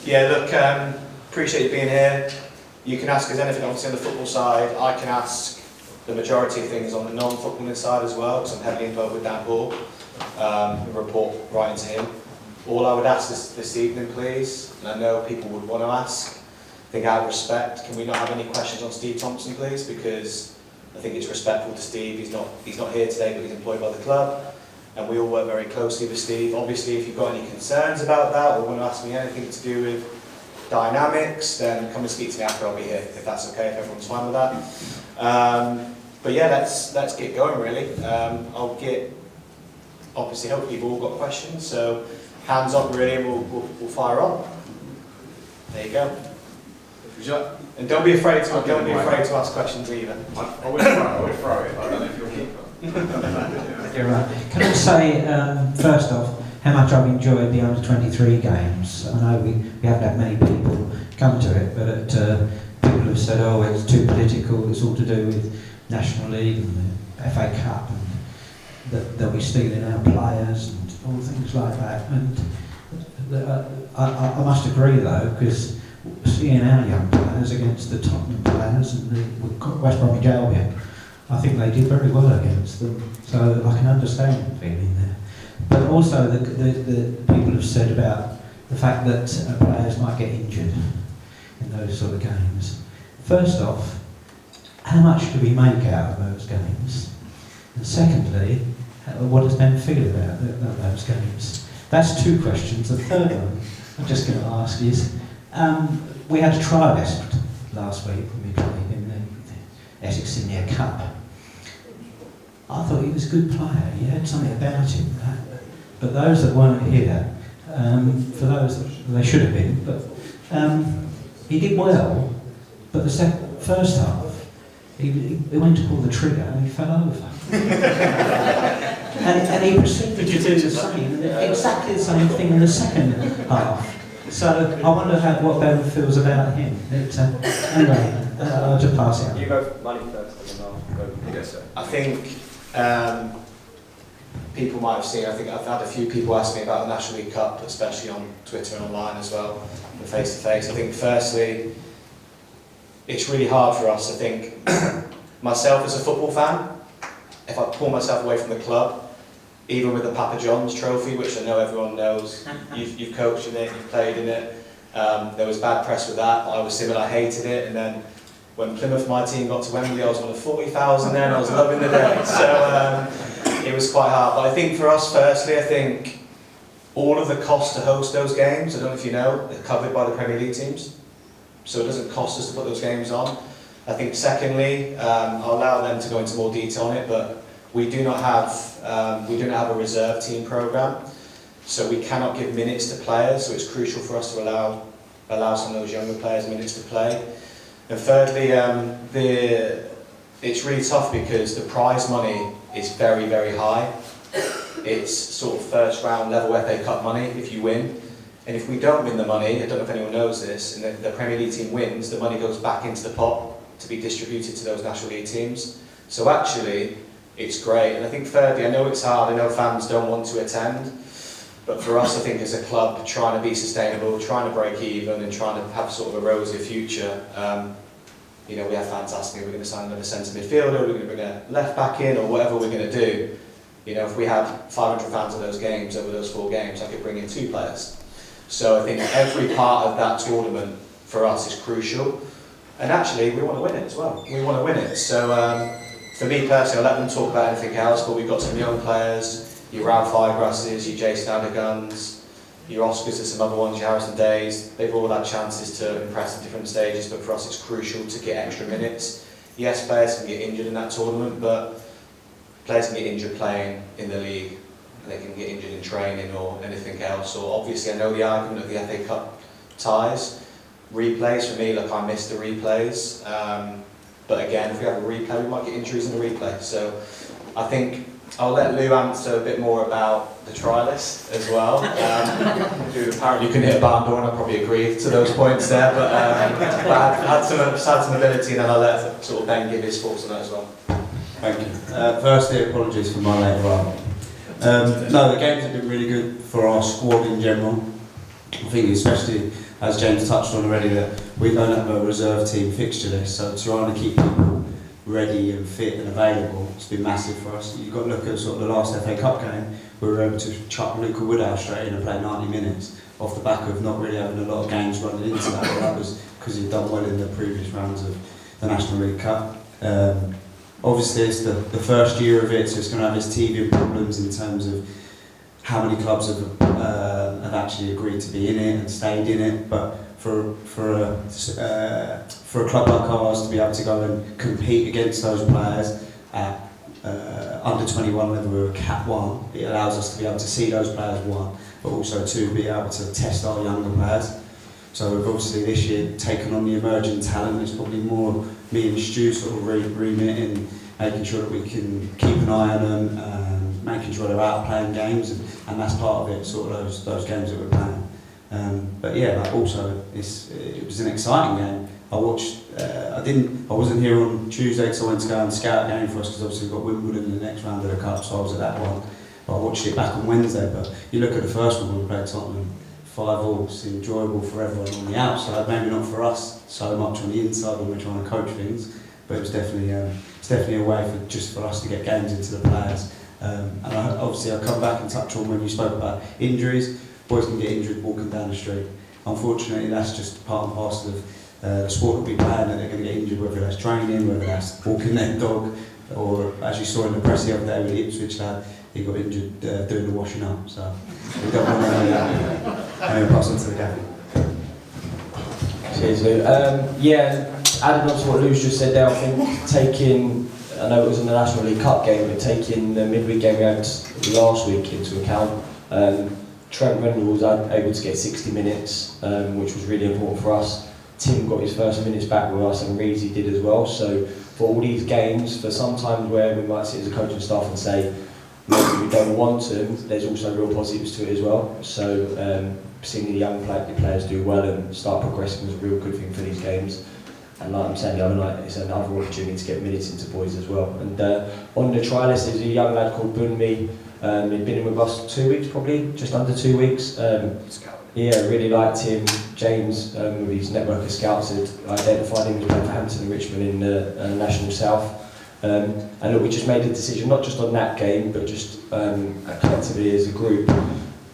Yeah, look, appreciate you being here. You can ask us anything, obviously, on the football side. I can ask the majority of things on the non-footballing side as well, because I'm heavily involved with Dan Hall, and report right into him. All I would ask this evening, please, and I know people would want to ask, I think out of respect, can we not have any questions on Steve Thompson, please? Because I think it's respectful to Steve. He's not here today, but he's employed by the club, and we all work very closely with Steve. Obviously, if you've got any concerns about that or want to ask me anything to do with dynamics, then come and speak to me after. I'll be here, if that's okay, if everyone's fine with that. But yeah, let's get going, really. Obviously, hopefully you've all got questions, so hands up, really, and we'll fire on. There you go. And don't be afraid to ask questions either. I would throw it. I don't know if you'll keep it. You're right. Can I say, first off, how much I've enjoyed the under-23 games. I know we haven't had many people come to it, but people have said, oh, it's too political, it's all to do with National League and the FA Cup, and that they'll be stealing our players and all things like that. And I must agree, though, because seeing our young players against the Tottenham players and the West Bromwich Albion, I think they did very well against them. So I can understand the feeling there. But also the people have said about the fact that players might get injured in those sort of games. First off, how much do we make out of those games? And secondly, what does Ben feel about those games? That's two questions. The third one I'm just going to ask is, we had a trialist last week when we played in the Essex Senior Cup. I thought he was a good player. He had something about him. But those that weren't here, for those that they should have been, but he did well. But the first half, he went to pull the trigger and he fell over. and he proceeded to do exactly the same thing in the second half. So I wonder what Ben feels about him. Anyway, I'll just pass it on. You go money first, and then I'll go. Yes, sir. I think people might have seen, I think I've had a few people ask me about the National League Cup, especially on Twitter and online as well, and face-to-face. I think firstly, it's really hard for us. I think myself as a football fan, if I pull myself away from the club, even with the Papa John's trophy, which I know everyone knows, you've coached in it, you've played in it, there was bad press with that. I was similar, I hated it, and then when Plymouth, my team, got to Wembley, I was one of 40,000 then, I was loving the day. So it was quite hard. But I think for us, firstly, I think all of the costs to host those games, I don't know if you know, are covered by the Premier League teams. So it doesn't cost us to put those games on. I think secondly, I'll allow them to go into more detail on it, but we do not have a reserve team programme, so we cannot give minutes to players, so it's crucial for us to allow some of those younger players minutes to play. And thirdly, it's really tough because the prize money is very, very high. It's sort of first round level FA Cup money if you win. And if we don't win the money, I don't know if anyone knows this, and the Premier League team wins, the money goes back into the pot to be distributed to those National League teams. So actually, it's great. And I think thirdly, I know it's hard, I know fans don't want to attend, but for us, I think as a club, trying to be sustainable, trying to break even and trying to have sort of a rosier future, we have fans asking, are we going to sign another centre midfielder, are we going to bring a left back in, or whatever we're going to do. If we had 500 fans at those games, over those 4 games, I could bring in 2 players. So I think every part of that tournament for us is crucial. And actually, we want to win it as well. We want to win it. So for me personally, I'll let them talk about anything else, but we've got some young players, your Ralph Firegrasses, your Jason Adeguns, your Oscars, there's some other ones, your Harrison Days. They've all had chances to impress at different stages, but for us it's crucial to get extra minutes. Yes, players can get injured in that tournament, but players can get injured playing in the league. They can get injured in training or anything else. Or obviously I know the argument of the FA Cup ties. Replays, for me, look, I miss the replays. But again, if we have a replay, we might get injuries in the replay. So I think I'll let Lou answer a bit more about the trialist as well, who apparently can hit a barn door, and I probably agree to those points there, but had some ability, and then I'll let sort of Ben give his thoughts on that as well. Thank you. Firstly, apologies for my late arrival. No, the games have been really good for our squad in general. I think especially, as James touched on already, that we don't have a reserve team fixture list, so trying to keep people ready and fit and available has been massive for us. You've got to look at sort of the last FA Cup game, we were able to chuck Luca Woodhouse straight in and play 90 minutes off the back of not really having a lot of games running into that, but that was because he'd done well in the previous rounds of the National League Cup. Obviously it's the first year of it, so it's going to have its TV problems in terms of how many clubs have actually agreed to be in it and stayed in it, but for a club like ours to be able to go and compete against those players at under 21 level with a Cat 1, it allows us to be able to see those players, one, but also two, be able to test our younger players. So we've obviously this year taken on the emerging talent. It's probably more me and Stu sort of remit in making sure that we can keep an eye on them, making sure they're out playing games, and that's part of it, sort of those games that we're playing. But yeah, like also it was an exciting game. I watched. I wasn't here on Tuesday because I went to go and scout a game for us because obviously we've got Wimbledon in the next round of the cup, so I was at that one. But I watched it back on Wednesday. But you look at the first one when we played Tottenham, 5-all. It's enjoyable for everyone on the outside, maybe not for us so much on the inside when we're trying to coach things. But it was definitely a way for us to get games into the players. And obviously I come back and touch on when you spoke about injuries. Boys can get injured walking down the street. Unfortunately, that's just part and parcel of the sport that we play, and that they're going to get injured, whether that's training, whether that's walking their dog, or as you saw in the press the other day with the Ipswich lad, he got injured doing the washing up. So we don't want to pass on to the gaffer. Cheers, Lou. Adding on to what Lou's just said there, I think I know it was in the National League Cup game, but taking the midweek game we had last week into account, Trent Reynolds was able to get 60 minutes, which was really important for us. Tim got his first minutes back with us, and Reezy did as well. So for all these games, for sometimes where we might sit as a coaching staff and say maybe we don't want them, there's also real positives to it as well. So seeing the young players do well and start progressing was a real good thing for these games. And like I'm saying the other night, it's another opportunity to get minutes into boys as well. And on the trialist, there's a young lad called Bunmi. He'd been in with us 2 weeks, probably just under 2 weeks. Yeah, really liked him. James, with his network of scouts, had identified him as playing for Hampton and Richmond in the National South. And look, we just made a decision, not just on that game, but just collectively as a group.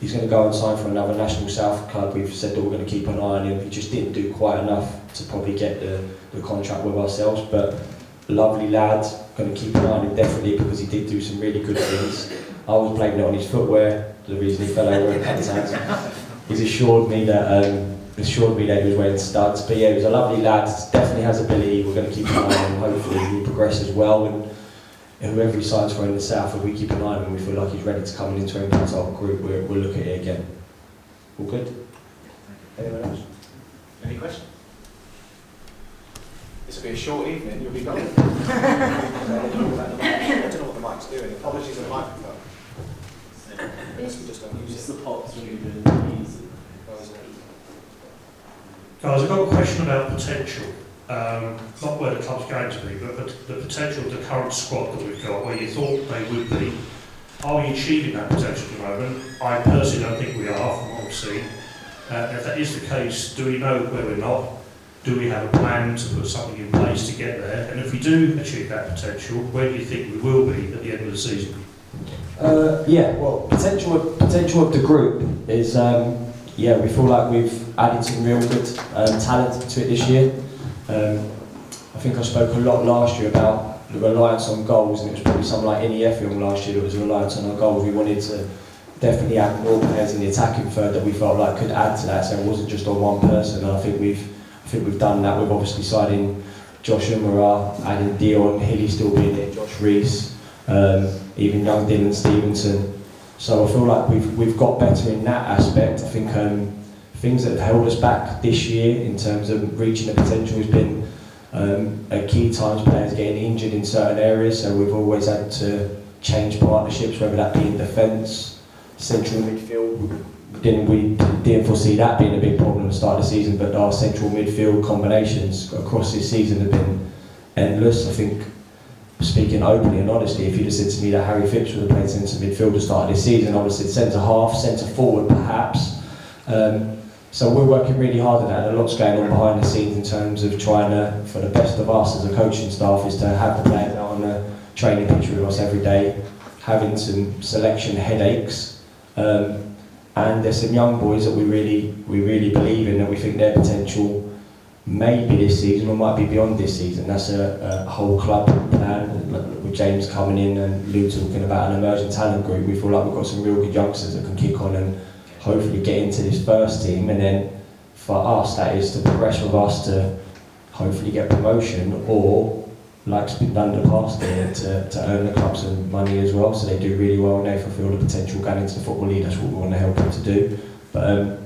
He's going to go and sign for another National South club. We've said that we're going to keep an eye on him. He just didn't do quite enough to probably get the contract with ourselves, but lovely lad, going to keep an eye on him definitely because he did do some really good things. I was blaming it on his footwear, the reason he fell over and cut his hands. He's assured me that he was wearing studs. But yeah, he was a lovely lad, definitely has ability. We're going to keep an eye on him, hopefully he progresses well. And whoever he signs for in the South, if we keep an eye on him, we feel like he's ready to come into England's top group, we'll look at it again. All good? Anyone else? Any questions? This will be a short evening, you'll be gone. I don't know what the mic's doing. Apologies on the microphone. Unless we just don't use it. Guys, I've got a question about potential. Not where the club's going to be, but the potential of the current squad that we've got, where you thought they would be. Are we achieving that potential at the moment? I personally don't think we are, from what we've seen. If that is the case, do we know where we're not? Do we have a plan to put something in place to get there? And if we do achieve that potential, where do you think we will be at the end of the season? Potential of the group is, we feel like we've added some real good talent to it this year. I think I spoke a lot last year about the reliance on goals, and it was probably something like NEF film last year that was a reliance on our goals. We wanted to definitely add more players in the attacking third that we felt like could add to that, so it wasn't just on one person. And I think we've done that. We've obviously signing Josh Umara, adding Dion, Hilly still being there, Josh Rees, even young Dylan Stevenson. So I feel like we've got better in that aspect. I think things that have held us back this year in terms of reaching the potential has been at key times players getting injured in certain areas. So we've always had to change partnerships, whether that be in defence, central midfield. We didn't foresee that being a big problem at the start of the season, but our central midfield combinations across this season have been endless. I think, speaking openly and honestly, if you'd have said to me that Harry Phipps would have played centre midfield at the start of this season, I would have said centre half, centre forward perhaps. So we're working really hard at that, and a lot's going on behind the scenes in terms of trying to, for the best of us as a coaching staff, is to have the players out on the training pitch with us every day, having some selection headaches, and there's some young boys that we really believe in, that we think their potential may be this season or might be beyond this season. That's a whole club plan, with James coming in and Lou talking about an emerging talent group. We feel like we've got some real good youngsters that can kick on and hopefully get into this first team, and then for us that is to progress with us to hopefully get promotion, or like's been done in the past year, to earn the club some money as well, so they do really well and they fulfil the potential going into the Football League. That's what we want to help them to do. But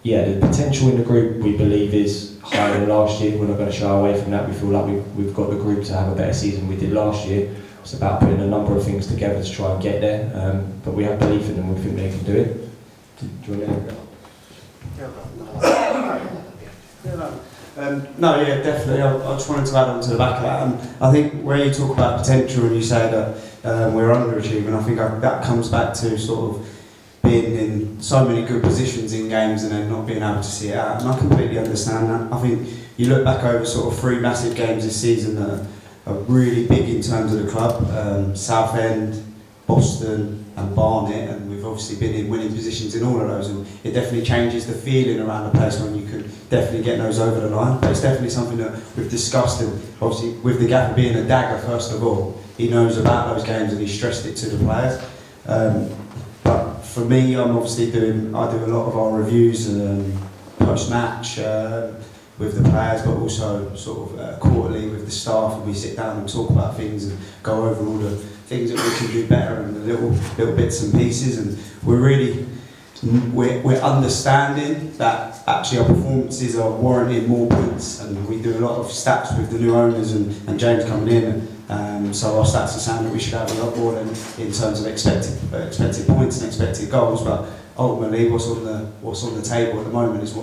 yeah, the potential in the group we believe is higher than last year. We're not going to shy away from that. We feel like we've got the group to have a better season we did last year. It's about putting a number of things together to try and get there, but we have belief in them. We think they can do it. Do you want to No, yeah, definitely. I just wanted to add on to the back of that. I think where you talk about potential and you say that we're underachieving, I think that comes back to sort of being in so many good positions in games and then not being able to see it out. And I completely understand that. I think you look back over sort of 3 massive games this season that are really big in terms of the club. Southend, Boston and Barnet, and we've obviously been in winning positions in all of those, and it definitely changes the feeling around the place when you can definitely get those over the line. But it's definitely something that we've discussed, and obviously with the gaffer being a dagger first of all, he knows about those games and he stressed it to the players. But for me, I do a lot of our reviews post-match with the players, but also sort of quarterly with the staff, and we sit down and talk about things and go over all the things that we can do better and the little bits and pieces, and we're understanding that actually our performances are warranting more points, and we do a lot of stats with the new owners and James coming in, so our stats are saying that we should have a lot more than in terms of expected points and expected goals, but ultimately what's on the table at the moment is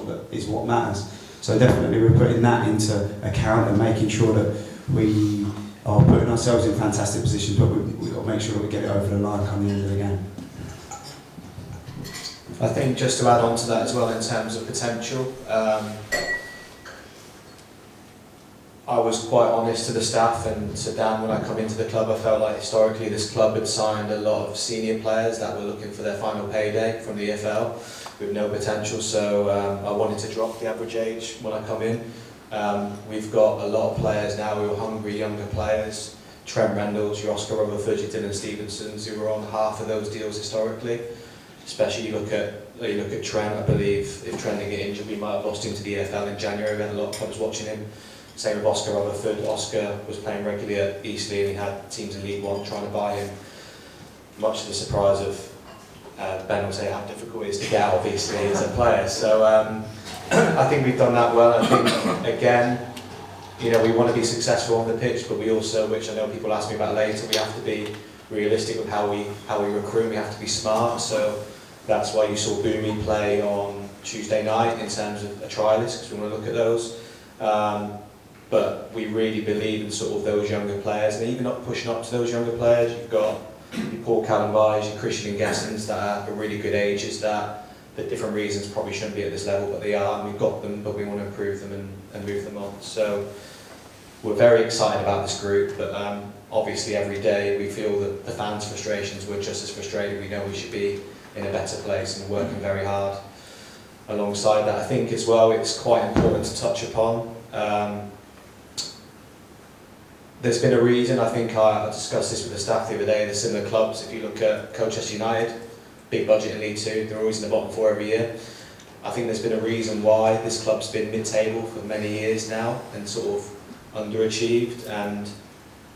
what matters. So definitely we're putting that into account and making sure that we are putting ourselves in fantastic positions, but we've got to make sure that we get it over the line come the end of the game. I think just to add on to that as well in terms of potential, I was quite honest to the staff and to Dan when I come into the club. I felt like historically this club had signed a lot of senior players that were looking for their final payday from the EFL with no potential, so I wanted to drop the average age when I come in. We've got a lot of players now who are hungry, younger players. Trent Rendell's, your Oscar Rutherford, your Dylan Stevensons, who were on half of those deals historically. Especially you look at Trent, I believe if Trent didn't get injured we might have lost him to the EFL in January. We had a lot of clubs watching him. Same with Oscar Rutherford. Oscar was playing regularly at Eastleigh and he had teams in League One trying to buy him. Much to the surprise of Ben will say how difficult it is to get out of Eastleigh as a player. So I think we've done that well. I think again, we want to be successful on the pitch, but we also, which I know people ask me about later, we have to be realistic with how we recruit. We have to be smart. So that's why you saw Boomy play on Tuesday night in terms of a trialist, because we want to look at those. But we really believe in sort of those younger players, and even not pushing up to those younger players. You've got your Paul Callenby's, your Christian Gessens that are at really good ages that for different reasons probably shouldn't be at this level, but they are, and we've got them, but we want to improve them and move them on. So we're very excited about this group, but obviously every day we feel that the fans' frustrations, we're just as frustrated. We know we should be in a better place and working very hard. Alongside that, I think as well it's quite important to touch upon. There's been a reason, I think I discussed this with the staff the other day, the similar clubs, if you look at Colchester United, big budget in League Two, they're always in the bottom 4 every year. I think there's been a reason why this club's been mid-table for many years now and sort of underachieved, and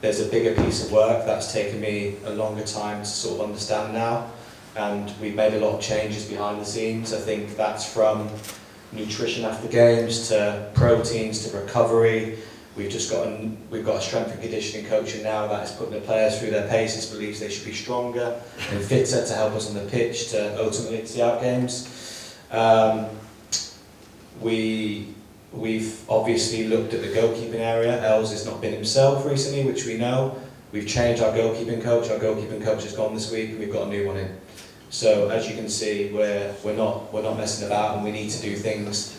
there's a bigger piece of work that's taken me a longer time to sort of understand now, and we've made a lot of changes behind the scenes. I think that's from nutrition after games to proteins to recovery. We've got a strength and conditioning coach now that is putting the players through their paces, believes they should be stronger and fitter to help us on the pitch to ultimately see out games. We've obviously looked at the goalkeeping area. Els has not been himself recently, which we know. We've changed our goalkeeping coach. Our goalkeeping coach has gone this week and we've got a new one in. So as you can see, we're not messing about, and we need to do things.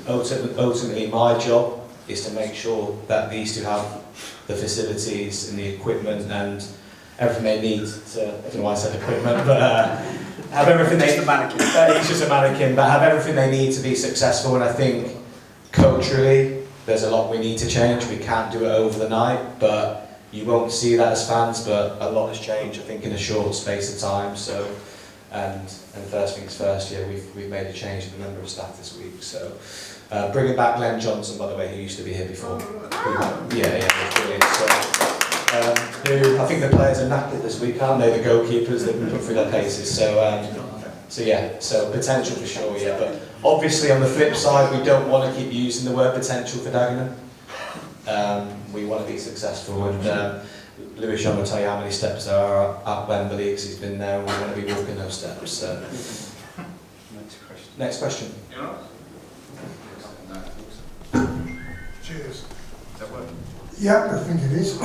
Ultimately, my job is to make sure that these two have the facilities and the equipment and everything they need to, I don't know why I said equipment, but have everything they need. He's just a mannequin, but have everything they need to be successful. And I think culturally, there's a lot we need to change. We can't do it over the night, but you won't see that as fans, but a lot has changed, I think, in a short space of time. So, and first things first, yeah, we've made a change in the member of staff this week. So, bringing back Glenn Johnson, by the way, who used to be here before. Yeah, that's brilliant. So, who I think the players are knackered this week, aren't they? The goalkeepers, they've been put through their paces. So potential for sure, yeah. But obviously, on the flip side, we don't want to keep using the word potential for Dagenham. We want to be successful, and Lewis Young will tell you how many steps there are at Wembley because he's been there, and we want to be walking those steps. So. Next question. Cheers. Is that working? Yeah, I think it is.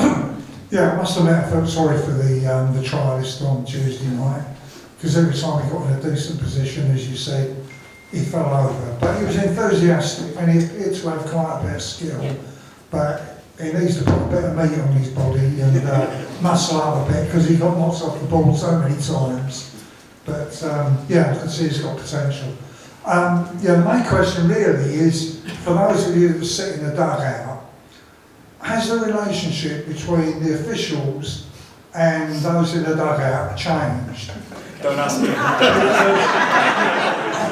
Yeah, I must admit I felt sorry for the trialist on Tuesday night, because every time he got in a decent position, as you said, he fell over. But he was enthusiastic, and he appeared to have quite a bit of skill. But he needs to put a bit of meat on his body and muscle up a bit, because he got knocked off the ball so many times. But yeah, I can see he's got potential. Yeah, my question really is, for those of you that sit in the dugout, has the relationship between the officials and those in the dugout changed? Don't ask him.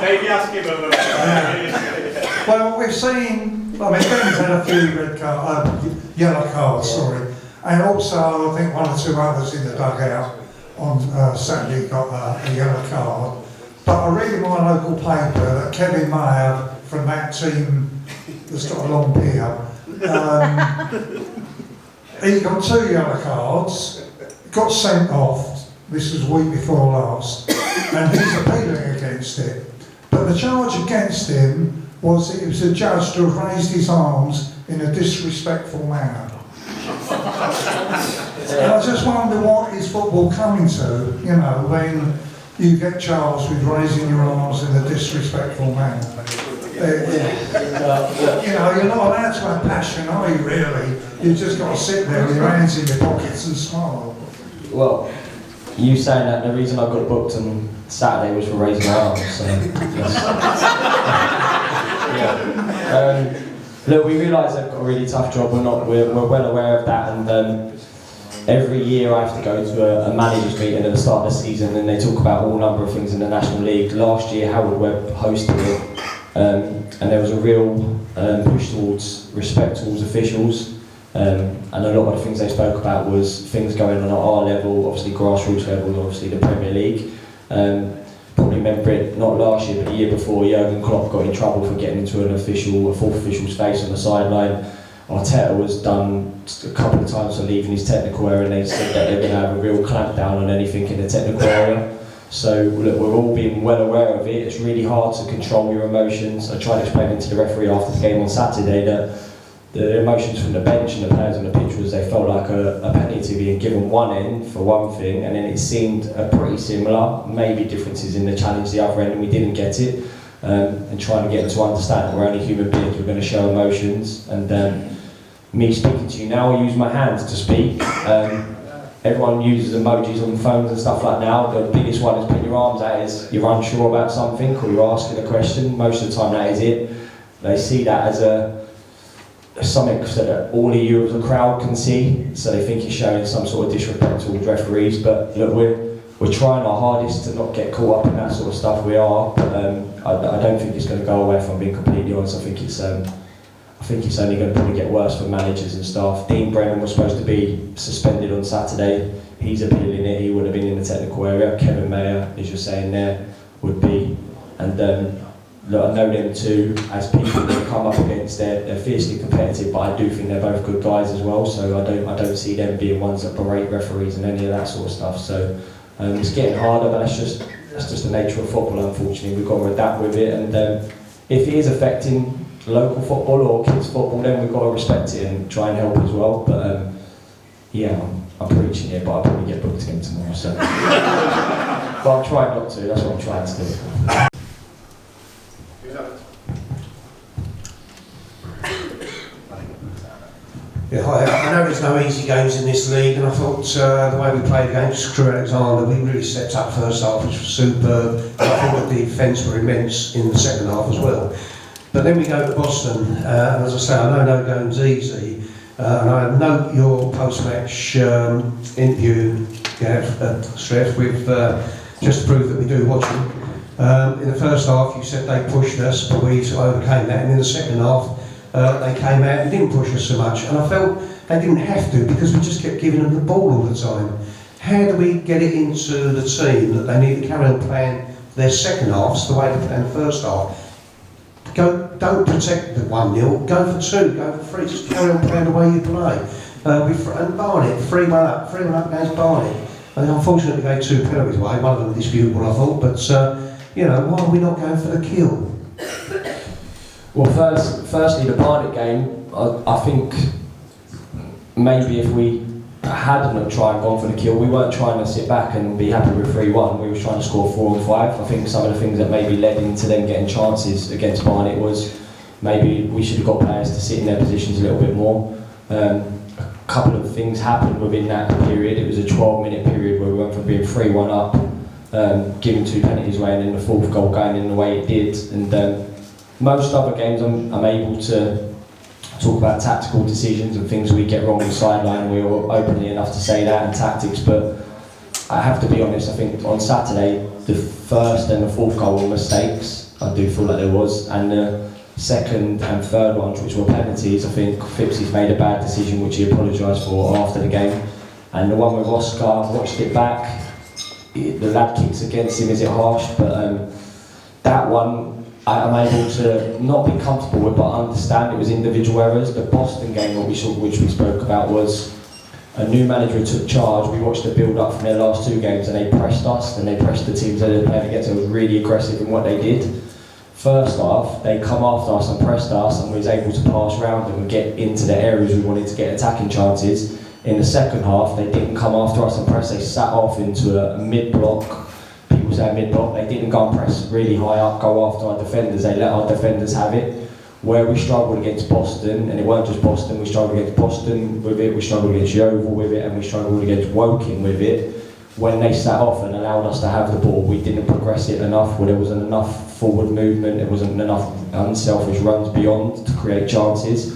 Maybe ask him over there. Well, we've seen, I mean, Ben's had a few yellow cards, sorry, and also I think one or two others in the dugout on Saturday got a yellow card. But I read in my local paper that Kevin Mayer from that team that's got a long beard, he got 2 yellow cards, got sent off, this was the week before last, and he's appealing against it. But the charge against him was that he was adjudged to have raised his arms in a disrespectful manner. And I just wonder what is football coming to, you know, when you get charged with raising your arms in a disrespectful manner. You know, you're not allowed to have passion, are you, really? You've just got to sit there with your hands in your pockets and smile. Well, you saying that, the reason I got booked on Saturday was for raising my arms, so yes. Yeah. Look, we realise they've got a really tough job, we're well aware of that, and every year I have to go to a managers meeting at the start of the season, and they talk about all number of things in the National League. Last year Howard Webb hosted it, and there was a real push towards respect towards officials, and a lot of the things they spoke about was things going on at our level, obviously grassroots level, and obviously the Premier League. Probably remember it, not last year but the year before, Jurgen Klopp got in trouble for getting into a fourth official's face on the sideline. Arteta was done a couple of times for leaving his technical area, and they said that they're going to have a real clampdown on anything in the technical area. So look, we're all being well aware of it. It's really hard to control your emotions. I tried explaining to the referee after the game on Saturday that the emotions from the bench and the players on the pitch was they felt like a penalty being given one end for one thing, and then it seemed pretty similar, maybe differences in the challenge the other end, and we didn't get it. And trying to get them to understand that we're only human beings, we're going to show emotions. And me speaking to you now, I use my hands to speak. Everyone uses emojis on phones and stuff like now. The biggest one is putting your arms out is you're unsure about something or you're asking a question. Most of the time that is it. They see that as something that all of you as a crowd can see, so they think you're showing some sort of disrespect towards referees. But look, we're trying our hardest to not get caught up in that sort of stuff. We are, but I don't think it's going to go away. If I'm being completely honest, I think it's only going to probably get worse for managers and staff. Dean Brennan was supposed to be suspended on Saturday. He's appealing it. He would have been in the technical area. Kevin Mayer, as you're saying there, would be. And look, I know them two as people that come up against. They're fiercely competitive, but I do think they're both good guys as well. So I don't see them being ones that berate referees and any of that sort of stuff. So it's getting harder, but that's just the nature of football. Unfortunately, we've got to adapt with it. And if it is affecting local football or kids football, then we've got to respect it and try and help as well. But yeah, I'm preaching here, but I'll probably get booked again tomorrow. So. But I'm trying not to, that's what I'm trying to do. Who's that? Yeah, hi. I know there's no easy games in this league, and I thought the way we played against Crewe Alexander, we really stepped up first half, which was superb. And I thought the defence were immense in the second half as well. But then we go to Boston, and as I say, I know no game's easy, and I note your post-match interview, Steph, with just to prove that we do watch them. In the first half, you said they pushed us, but we overcame that, and in the second half, they came out and didn't push us so much, and I felt they didn't have to because we just kept giving them the ball all the time. How do we get it into the team that they need to carry on playing their second halves the way they played the first half? Don't protect the 1-0, go for 2, go for 3, just carry on playing the way you play. And Barnet, 3-1 up against Barnet. And unfortunately, they gave 2 penalties away, one of them disputable, I thought, but why are we not going for the kill? Well, firstly, the Barnet game, I think maybe if we hadn't tried and gone for the kill, we weren't trying to sit back and be happy with 3-1, we were trying to score 4 and 5. I think some of the things that maybe led into them getting chances against Barnet was maybe we should have got players to sit in their positions a little bit more. A couple of things happened within that period. It was a 12-minute period where we went from being 3-1 up, giving 2 penalties away, and then the 4th goal going in the way it did. And most other games I'm able to talk about tactical decisions and things we get wrong on the sideline. We were openly enough to say that, and tactics, but I have to be honest, I think on Saturday the 1st and the 4th goal were mistakes. I do feel like there was, and the 2nd and 3rd ones, which were penalties, I think Phipps made a bad decision which he apologised for after the game. And the one with Oscar, watched it back, the lad kicks against him, is it harsh? But that one I'm able to not be comfortable with, but understand it was individual errors. The Boston game, which we spoke about, was a new manager took charge. We watched the build-up from their last 2 games, and they pressed us, and they pressed the teams that they were playing against. It was really aggressive in what they did. First half, they come after us and pressed us, and we was able to pass around them and get into the areas we wanted to get attacking chances. In the second half, they didn't come after us and press. They sat off into a mid-block. People say mid-block, they didn't go and press really high up, go after our defenders, they let our defenders have it. Where we struggled against Boston, and it weren't just Boston, we struggled against Boston with it, we struggled against Yeovil with it, and we struggled against Woking with it. When they sat off and allowed us to have the ball, we didn't progress it enough, where there wasn't enough forward movement, there wasn't enough unselfish runs beyond to create chances.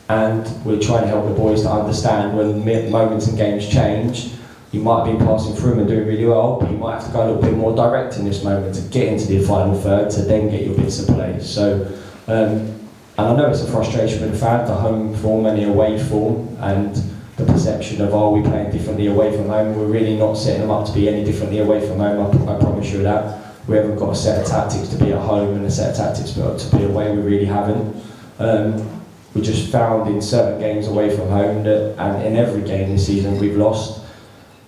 And we're trying to help the boys to understand when moments and games change, you might have been passing through them and doing really well, but you might have to go a little bit more direct in this moment to get into the final third to then get your bits of play. So, and I know it's a frustration for the fans, the home form and the away form, and the perception of, are we playing differently away from home? We're really not setting them up to be any differently away from home, I promise you that. We haven't got a set of tactics to be at home and a set of tactics to be away, we really haven't. We just found in certain games away from home that, and in every game this season we've lost,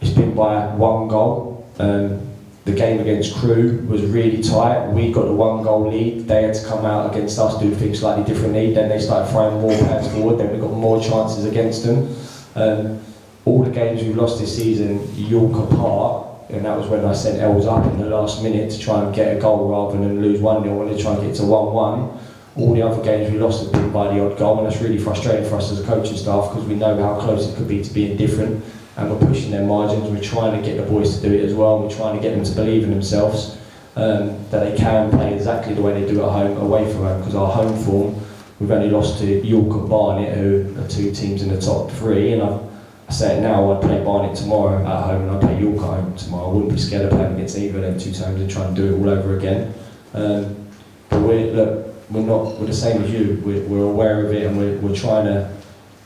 it's been by 1 goal. The game against Crewe was really tight. We got the 1 goal lead. They had to come out against us, do things slightly differently. Then they started throwing more players forward. Then we got more chances against them. All the games we've lost this season, York apart, and that was when I sent Els up in the last minute to try and get a goal rather than lose 1-0 and to try and get to 1-1. All the other games we lost have been by the odd goal, and that's really frustrating for us as a coaching staff because we know how close it could be to being different. And we're pushing their margins, we're trying to get the boys to do it as well, we're trying to get them to believe in themselves, that they can play exactly the way they do at home, away from home, because our home form, we've only lost to York and Barnet, who are 2 teams in the top 3, and I say it now, I'd play Barnet tomorrow at home and I'd play York at home tomorrow. I wouldn't be scared of playing against either of them 2 times and trying to do it all over again. But we're the same as you, we're aware of it, and we're trying to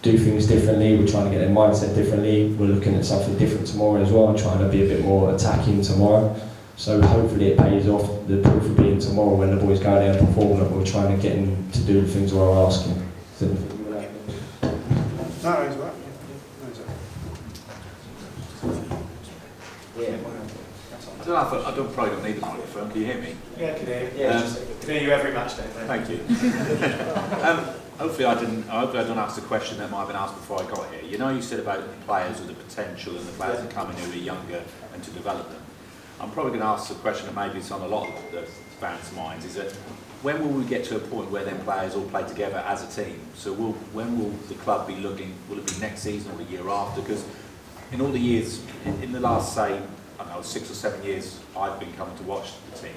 do things differently, we're trying to get their mindset differently, we're looking at something different tomorrow as well and trying to be a bit more attacking tomorrow. So hopefully it pays off. The proof will be in tomorrow when the boys go there and perform, that we're trying to get them to do the things we're asking. No, he's right. I probably don't need the microphone. Can you hear me? Yeah, I can hear you. Can hear you every match day. Thank you. Hopefully I don't ask the question that might have been asked before I got here. You know, you said about the players with the potential and the players that come in who are younger and to develop them. I'm probably going to ask a question that maybe it's on a lot of the fans' minds, is that when will we get to a point where then players all play together as a team? So when will the club be looking, will it be next season or the year after? Because in all the years, in the last, say, I don't know, 6 or 7 years I've been coming to watch the team,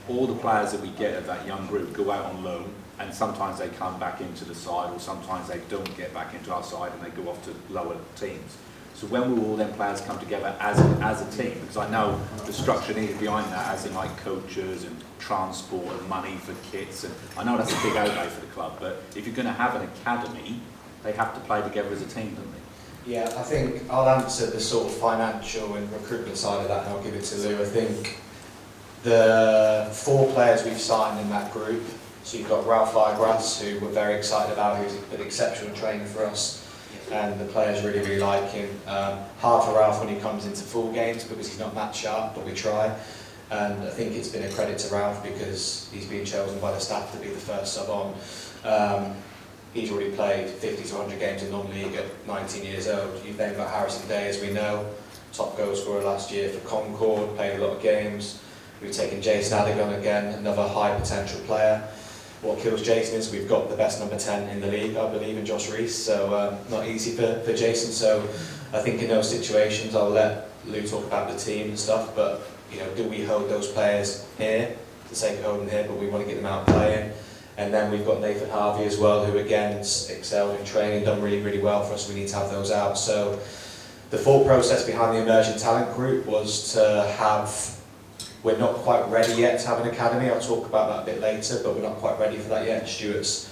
all the players that we get of that young group go out on loan, and sometimes they come back into the side, or sometimes they don't get back into our side and they go off to lower teams. So when will all them players come together as a team? Because I know the structure needed behind that, as in like coaches and transport and money for kits, and I know that's a big outlay for the club, but if you're going to have an academy, they have to play together as a team, don't they? Yeah, I think I'll answer the sort of financial and recruitment side of that, and I'll give it to Lou. I think the 4 players we've signed in that group, so you've got Ralph Lygrass, who we're very excited about, who's an exceptional trainer for us, and the players really like him. Hard for Ralph when he comes into full games because he's not match sharp, but we try. And I think it's been a credit to Ralph because he's been chosen by the staff to be the first sub on. He's already played 50 to 100 games in non-league at 19 years old. You've then got Harrison Day, as we know, top goal scorer last year for Concord, played a lot of games. We've taken Jason Adigan again, another high potential player. What kills Jason is we've got the best number 10 in the league, I believe, in Josh Rees, so not easy for Jason. So I think in those situations I'll let Lou talk about the team and stuff, but you know, do we hold those players here for the sake of holding here, but we want to get them out playing? And then we've got Nathan Harvey as well, who again has excelled in training, done really well for us. We need to have those out. So the thought process behind the emerging talent group was to have, we're not quite ready yet to have an academy. I'll talk about that a bit later, but we're not quite ready for that yet. Stuart's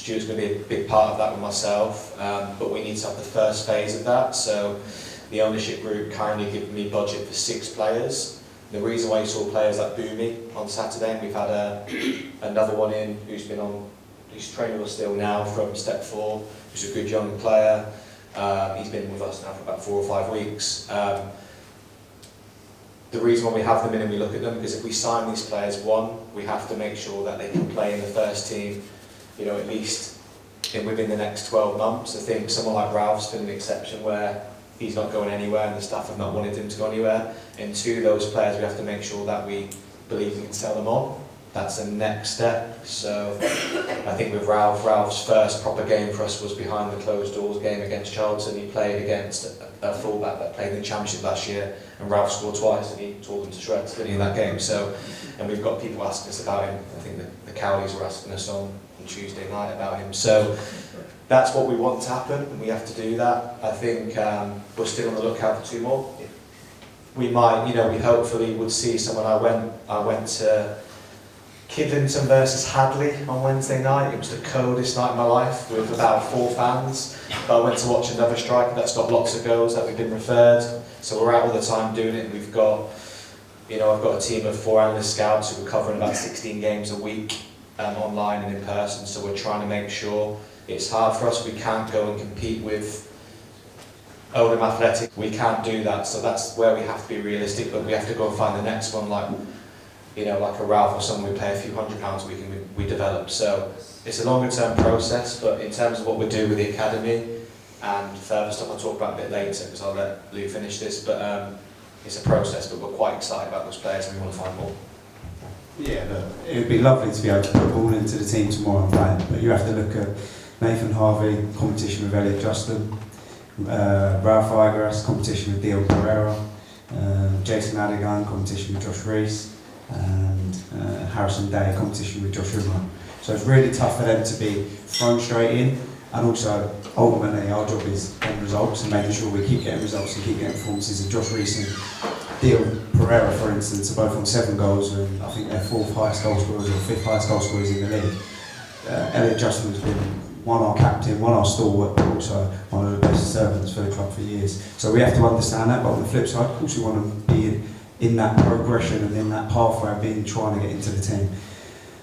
going to be a big part of that with myself, but we need to have the first phase of that. So the ownership group kindly given me budget for 6 players. The reason why you saw players like Boomy on Saturday, and we've had another one in who's training with us still now from Step 4, who's a good young player. He's been with us now for about 4 or 5 weeks. The reason why we have them in and we look at them, because if we sign these players, one, we have to make sure that they can play in the first team, you know, at least within the next 12 months. I think someone like Ralph's been an exception where he's not going anywhere and the staff have not wanted him to go anywhere. And 2, those players, we have to make sure that we believe we can sell them on. That's the next step. So I think with Ralph's first proper game for us was behind the closed doors game against Charlton. He played against a fullback that played in the Championship last year, and Ralph scored twice and he tore them to shreds, didn't he, in that game. So, and we've got people asking us about him. I think the Cowleys were asking us on Tuesday night about him. So that's what we want to happen, and we have to do that. I think we're still on the lookout for 2 more. We might, you know, we hopefully would see someone. I went to Kidlington versus Hadley on Wednesday night. It was the coldest night of my life with about 4 fans. But I went to watch another striker that's got lots of goals that we've been referred. So we're out all the time doing it. And we've got, you know, I've got a team of 4 analyst scouts who are covering about 16 games a week online and in person. So we're trying to make sure it's hard for us. We can't go and compete with Oldham Athletic. We can't do that. So that's where we have to be realistic. But we have to go and find the next one, like, you know, like a Ralph or someone we pay a few £100 a week and we develop. So it's a longer term process, but in terms of what we do with the academy and further stuff I'll talk about a bit later because I'll let Lou finish this, but it's a process, but we're quite excited about those players and we want to find more. Yeah, look, it would be lovely to be able to put ball into the team tomorrow and play, but you have to look at Nathan Harvey, competition with Elliot Justin, Ralph Lygrass, competition with Dion Pereira, Jason Adigan, competition with Josh Rees, and Harrison Day, competition with Josh Rimmer. So it's really tough for them to be thrown straight in, and also ultimately our job is getting results and making sure we keep getting results and keep getting performances. And Josh Rees and Dion Pereira, for instance, are both on 7 goals, and I think they're 4th highest goal scorers or 5th highest goal scorers in the league. Elliot Justin's been one our captain, one our stalwart, but also one of the best servants for the club for years. So we have to understand that, but on the flip side, of course we want to be in that progression and in that pathway of being trying to get into the team.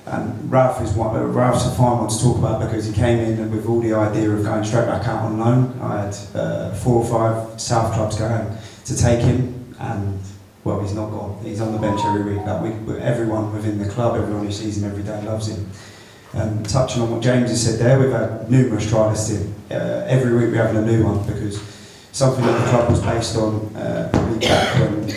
And Ralph's a fine one to talk about because he came in and with all the idea of going straight back out on loan. I had 4 or 5 South clubs going to take him, and well, he's not gone. He's on the bench every week. That week, everyone within the club, everyone who sees him every day loves him. Touching on what James has said there, we've had numerous trialists in. Every week we're having a new one because something that the club was based on probably back when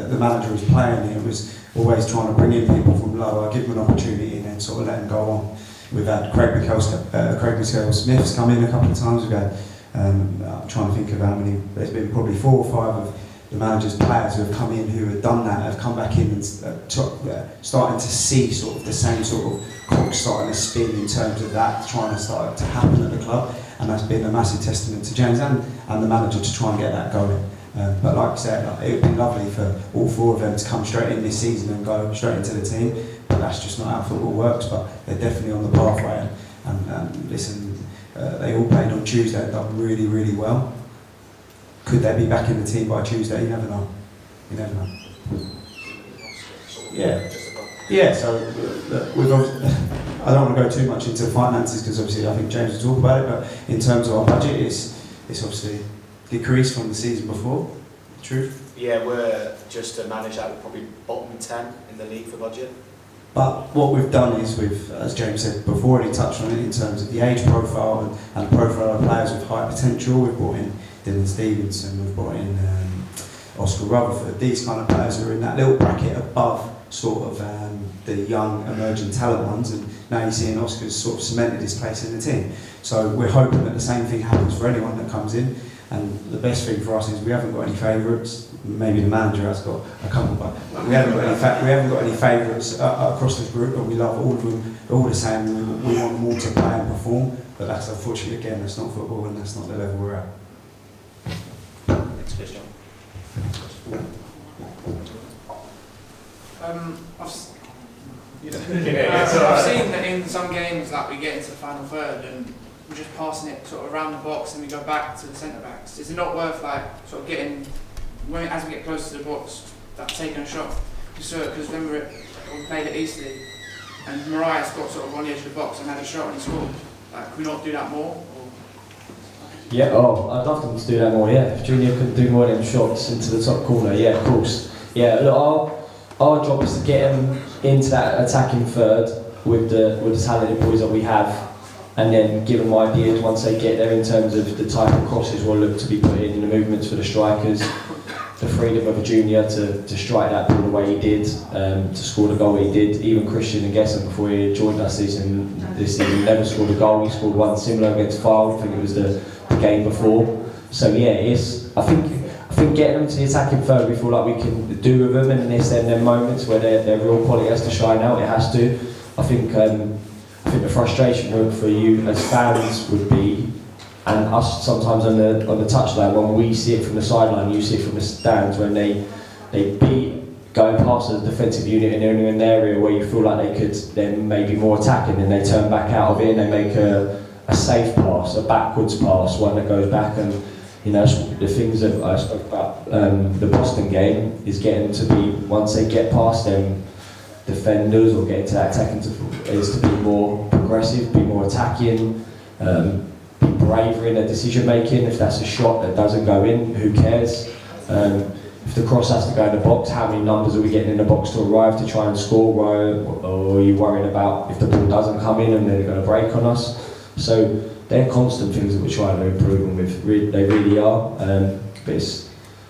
the manager was playing, it was always trying to bring in people from lower, give them an opportunity and then sort of let them go on. We've had Craig McHale-Smith's come in a couple of times. We've had, I'm trying to think of how many, there's been probably 4 or 5 of the manager's players who have come in who have done that, have come back in and starting to see sort of the same sort of clock starting to spin in terms of that trying to start to happen at the club, and that's been a massive testament to James and the manager to try and get that going. But like I said, it would be lovely for all 4 of them to come straight in this season and go straight into the team, but that's just not how football works. But they're definitely on the pathway, and listen, they all played on Tuesday and done really, really well. Could they be back in the team by Tuesday? You never know. You never know. Yeah. Yeah, so we've I don't want to go too much into finances because obviously I think James will talk about it, but in terms of our budget, it's obviously decreased from the season before. True? Yeah, we're just to manage that, we're probably bottom 10 in the league for budget. But what we've done is as James said before, already touched on it in terms of the age profile and profile of players with high potential. We've brought in Dylan Stevenson, we've brought in Oscar Rutherford, these kind of players who are in that little bracket above sort of the young emerging talent ones, and now you're seeing Oscar's sort of cemented his place in the team. So we're hoping that the same thing happens for anyone that comes in, and the best thing for us is we haven't got any favourites. Maybe the manager has got a couple, but we haven't got any favourites across this group, and we love all of them. They're all the same. We want them all to play and perform, but that's unfortunately, again, that's not football and that's not the level we're at. Next question. I've seen that in some games that we get into the final third and we're just passing it sort of around the box and we go back to the centre backs. Is it not worth like sort of getting, as we get closer to the box, like taking a shot? Because remember we played at Eastleigh and Mariah's got sort of on the edge of the box and had a shot and he scored. Like, can we not do that more? Or? Yeah, I'd love them to do that more, yeah. If Junior could do more of them shots into the top corner, yeah, of course. Yeah, look, our job is to get them into that attacking third with the talented boys that we have, and then give them ideas once they get there in terms of the type of crosses we'll look to be put in the movements for the strikers, the freedom of a Junior to strike that ball the way he did, to score the goal he did. Even Christian and Gesson, before he joined us this season, never scored a goal. He scored one similar against Fylde, I think it was the game before. So yeah, I think getting them to the attacking third, we feel like we can do with them, and then there's them moments where their real quality has to shine out. It has to. I think the frustration for you as fans would be, and us sometimes on the touchline, when we see it from the sideline, you see it from the stands, when they beat going past the defensive unit and they're in an area where you feel like they could then maybe more attacking, and they turn back out of it and they make a safe pass, a backwards pass, one that goes back. And you know, the things that I spoke about the Boston game is getting to be, once they get past them defenders or get into that attacking, is to be more progressive, be more attacking, be braver in their decision making. If that's a shot that doesn't go in, who cares? If the cross has to go in the box, how many numbers are we getting in the box to arrive to try and score? Or are you worrying about if the ball doesn't come in and they're going to break on us? So they're constant things that we're trying to improve on with. They really are. But it's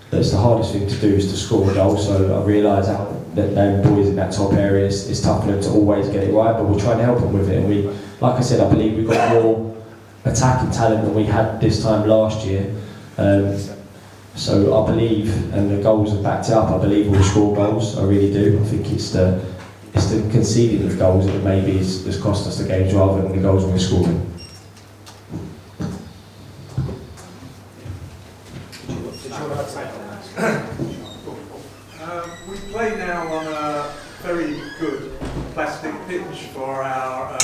the hardest thing to do is to score a goal. So I realise that them boys in that top area, it's tough for them to always get it right, but we're trying to help them with it. And like I said, I believe we've got more attacking talent than we had this time last year. So I believe, and the goals have backed it up, I believe we'll score goals. I really do. I think it's the conceding of goals that maybe has cost us the games rather than the goals we're scoring. We play now on a very good plastic pitch for our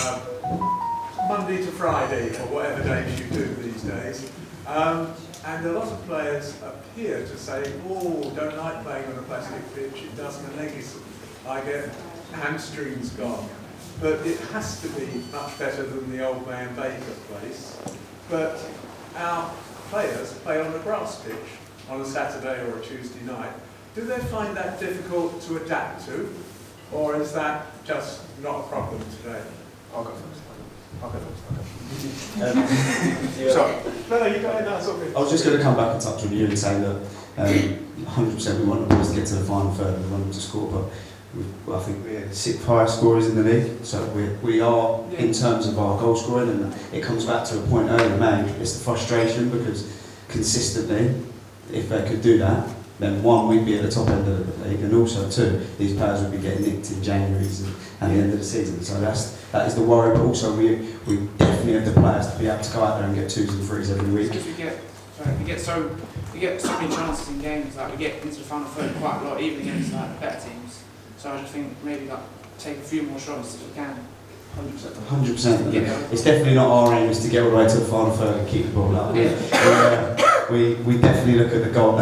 Monday to Friday, or whatever days you do these days. And a lot of players appear to say, oh, don't like playing on a plastic pitch, it does my legs, I get hamstrings gone. But it has to be much better than the old man Baker place. But our players play on a grass pitch on a Saturday or a Tuesday night. Do they find that difficult to adapt to, or is that just not a problem today? I'll go first. Sorry. No, you go ahead. No, it's all good. I was just going to come back and touch on you and say that 100% we want the boys to get to the final third and we want them to score, but I think we're the 6th highest scorers in the league, so we are in terms of our goal scoring, and it comes back to a point earlier made. It's the frustration because consistently, if they could do that, then one, we'd be at the top end of the league, and also two, these players would be getting nicked in Januaries and the end of the season. So that is the worry, but also we definitely have the players to be able to go out there and get 2s and 3s every week. Because we get so many chances in games, like we get into the final third quite a lot, even against like the better teams. So I just think maybe like take a few more shots if we can. 100%. It's definitely not our aim is to get all the way to the final third and keep the ball up. We definitely look at the goal,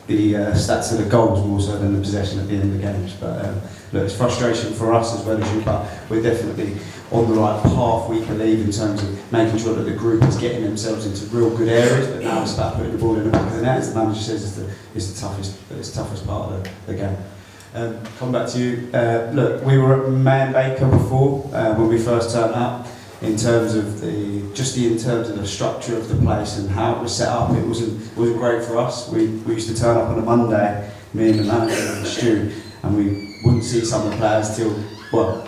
the stats of the goals more so than the possession at the end of the games. But look, it's frustration for us as well as you. But we're definitely on the right path, we believe, in terms of making sure that the group is getting themselves into real good areas. But now it's about putting the ball in the back of the net, as the manager says, is the toughest part of the game. Come back to you. Look, we were at Man Baker before when we first turned up. In terms of in terms of the structure of the place and how it was set up, it wasn't great for us. We used to turn up on a Monday, me and the manager and Stu, and we wouldn't see some of the players till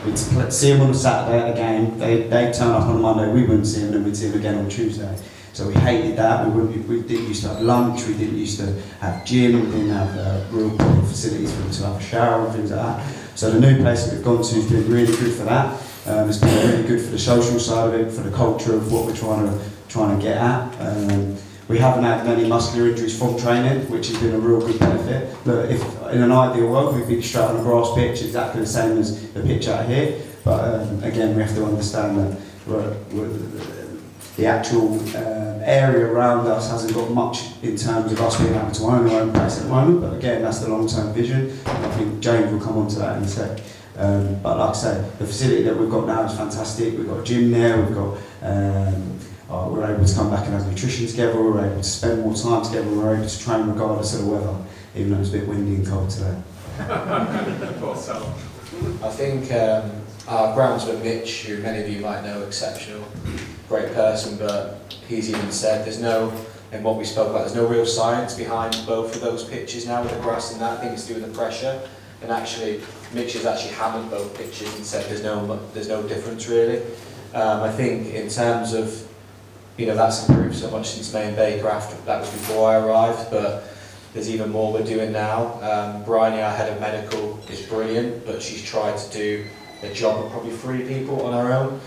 we'd see them on a Saturday at a game. They'd turn up on a Monday, we wouldn't see them, and then we'd see them again on Tuesday. So we hated that. We didn't used to have lunch, we didn't used to have gym, we didn't have real facilities for them to have a shower and things like that. So the new place that we've gone to has been really good for that. It's been really good for the social side of it, for the culture of what we're trying to get at. We haven't had many muscular injuries from training, which has been a real good benefit. But if in an ideal world, we'd be straight on a grass pitch, exactly the same as the pitch out here. But again, we have to understand that the actual area around us hasn't got much in terms of us being able to own our own place at the moment. But again, that's the long-term vision. And I think James will come on to that in a sec. But like I say, the facility that we've got now is fantastic. We've got a gym there, we've got, we're able to come back and have nutrition together, we're able to spend more time together, we're able to train regardless of the weather, even though it's a bit windy and cold today. I think our groundsman Mitch, who many of you might know, exceptional, great person, but he's even said in what we spoke about, there's no real science behind both of those pitches now with the grass and that. I think it's to do with the pressure. And actually, Mitch has actually hammered both pitches and said there's no difference really. I think in terms of, that's improved so much since May and Baker. After that was before I arrived, but there's even more we're doing now. Bryony, our head of medical, is brilliant, but she's tried to do a job of probably 3 people on her own.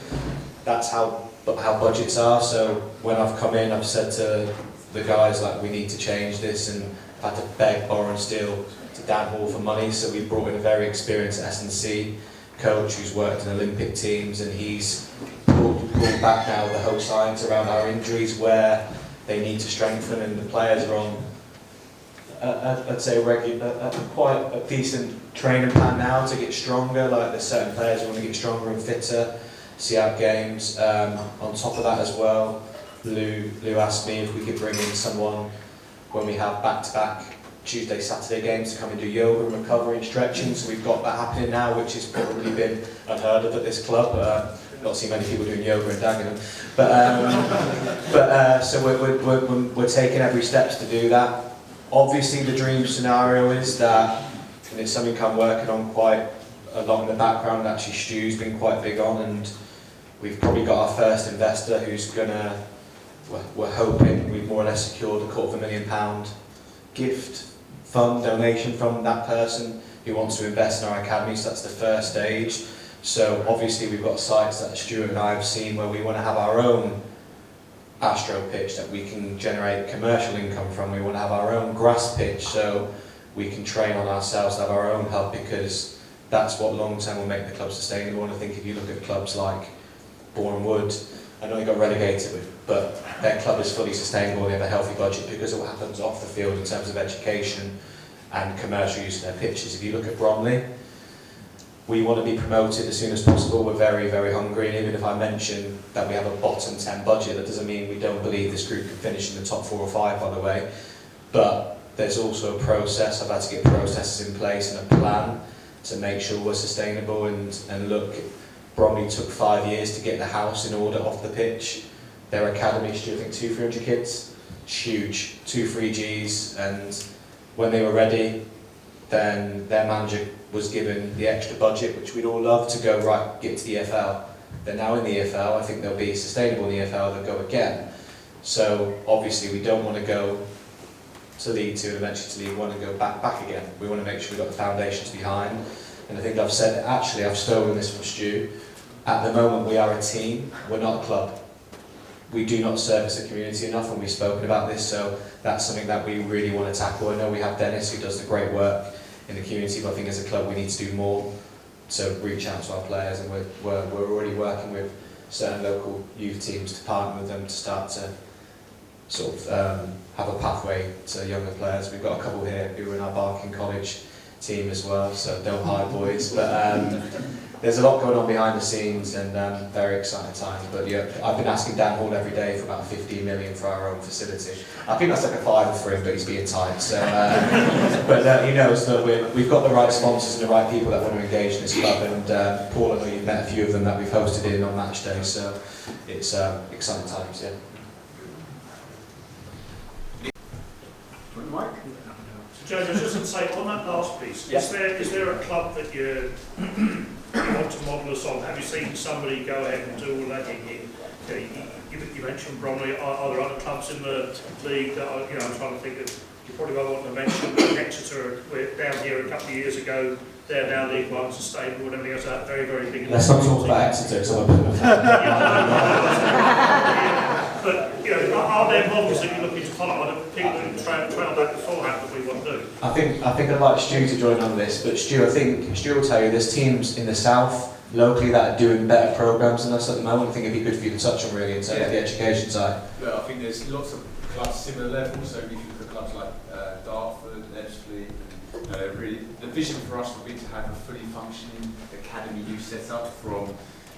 That's how budgets are. So when I've come in, I've said to the guys we need to change this, and I've had to beg, borrow and steal to Dan Hall for money. So we brought in a very experienced S&C coach who's worked in Olympic teams, and he's brought back now the whole science around our injuries, where they need to strengthen, and the players are on I'd say quite a decent training plan now to get stronger. There's certain players who want to get stronger and fitter, see out games. On top of that as well, Lou asked me if we could bring in someone when we have back-to-back Tuesday, Saturday games to come and do yoga and recovery and stretching. So we've got that happening now, which has probably been unheard of at this club. Not seen many people doing yoga in Dagenham, so we're taking every steps to do that. Obviously, the dream scenario is that, and it's something I'm working on quite a lot in the background. Actually, Stu's been quite big on, and we've probably got our first investor who's gonna. We're hoping we've more or less secured a £250,000 gift fund donation from that person who wants to invest in our academy. So that's the first stage. So obviously we've got sites that Stuart and I have seen where we want to have our own Astro pitch that we can generate commercial income from. We want to have our own grass pitch so we can train on ourselves to have our own hub, because that's what long term will make the club sustainable. And I think if you look at clubs like Bourne Wood, I know they got relegated, but their club is fully sustainable. They have a healthy budget because of what happens off the field in terms of education and commercial use of their pitches. If you look at Bromley, we want to be promoted as soon as possible. We're very, very hungry, and even if I mention that we have a bottom 10 budget, that doesn't mean we don't believe this group can finish in the top 4 or 5, by the way. But there's also a process. I've had to get processes in place and a plan to make sure we're sustainable. And look, Bromley took 5 years to get the house in order off the pitch. Their academy, I think 200-300 kids. It's huge, 2 3Gs, and when they were ready, then their manager was given the extra budget, which we'd all love, to go, right, get to the EFL. They're now in the EFL. I think they'll be sustainable in the EFL. They'll go again. So obviously we don't want to go to League Two and eventually to League One and go back again. We want to make sure we've got the foundations behind. And I think I've said, actually I've stolen this from Stu, at the moment we are a team, we're not a club. We do not service the community enough, and we've spoken about this, so that's something that we really want to tackle. I know we have Dennis who does the great work in the community, but I think as a club we need to do more to reach out to our players, and we're already working with certain local youth teams to partner with them to start to sort of have a pathway to younger players. We've got a couple here who are in our Barking College team as well, so don't hide boys, but there's a lot going on behind the scenes, and very exciting times. But yeah, I've been asking Dan Hall every day for about 15 million for our own facility. I think that's like a fiver for him, but he's being tight. So, but he knows that we've got the right sponsors and the right people that want to engage in this club. And Paul, I know you've met a few of them that we've hosted in on Matchday, so it's exciting times. Yeah. Mike? James, I was just going to say, on that last piece, Yeah. is there a club that you want to model us on? Have you seen somebody go ahead and do all that? You mentioned Bromley. Are there other clubs in the league that are, I'm trying to think of, you probably won't want to mention Exeter, were down here a couple of years ago. They're now League One, sustainable and everything else. That very, very big. Let's not talk about Exeter, so But, are there models that you're looking to follow? Are there people who trailed that beforehand that we want to do? I think I'd like Stu to join on this, but Stu will tell you there's teams in the south locally that are doing better programmes than us at the moment. I think it'd be good for you to touch on really in terms of the education side. Look, I think there's lots of clubs similar levels, so if you look at clubs like Dartford, Ledgely, really the vision for us would be to have a fully functioning academy youth set up from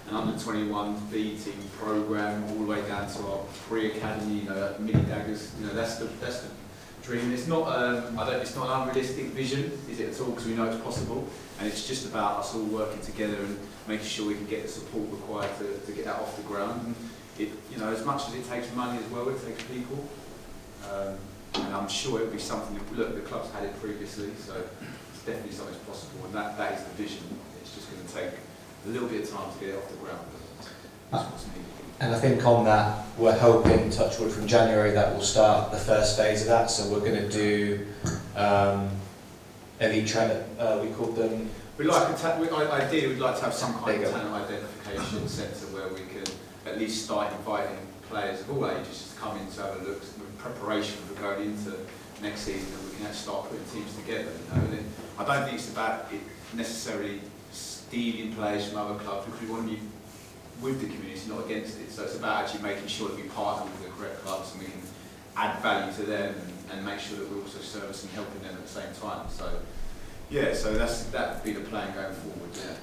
an under-21 B team programme all the way down to our pre-academy, mini daggers. That's the dream. It's not it's not an unrealistic vision, is it at all? Because we know it's possible, and it's just about us all working together and making sure we can get the support required to get that off the ground. And as much as it takes money as well, it takes people. And I'm sure it'll be something that, look, the club's had it previously, so it's definitely something that's possible, and that is the vision. It's just going to take a little bit of time to get it off the ground, but that's what's needed. And I think on that, we're hoping, touch wood, from January that we'll start the first phase of that. So we're going to do elite trainer, we called them. Ideally, we'd like to have some kind of talent identification centre where we can at least start inviting players of all ages to come in to have a look in preparation for going into next season, and we can actually start putting teams together. And I don't think it's about it necessarily stealing players from other clubs, because we want to be with the community, not against it. So it's about actually making sure that we partner with the correct clubs and we can add value to them and make sure that we're also servicing and helping them at the same time. So yeah, so that would be the plan going forward. Yeah.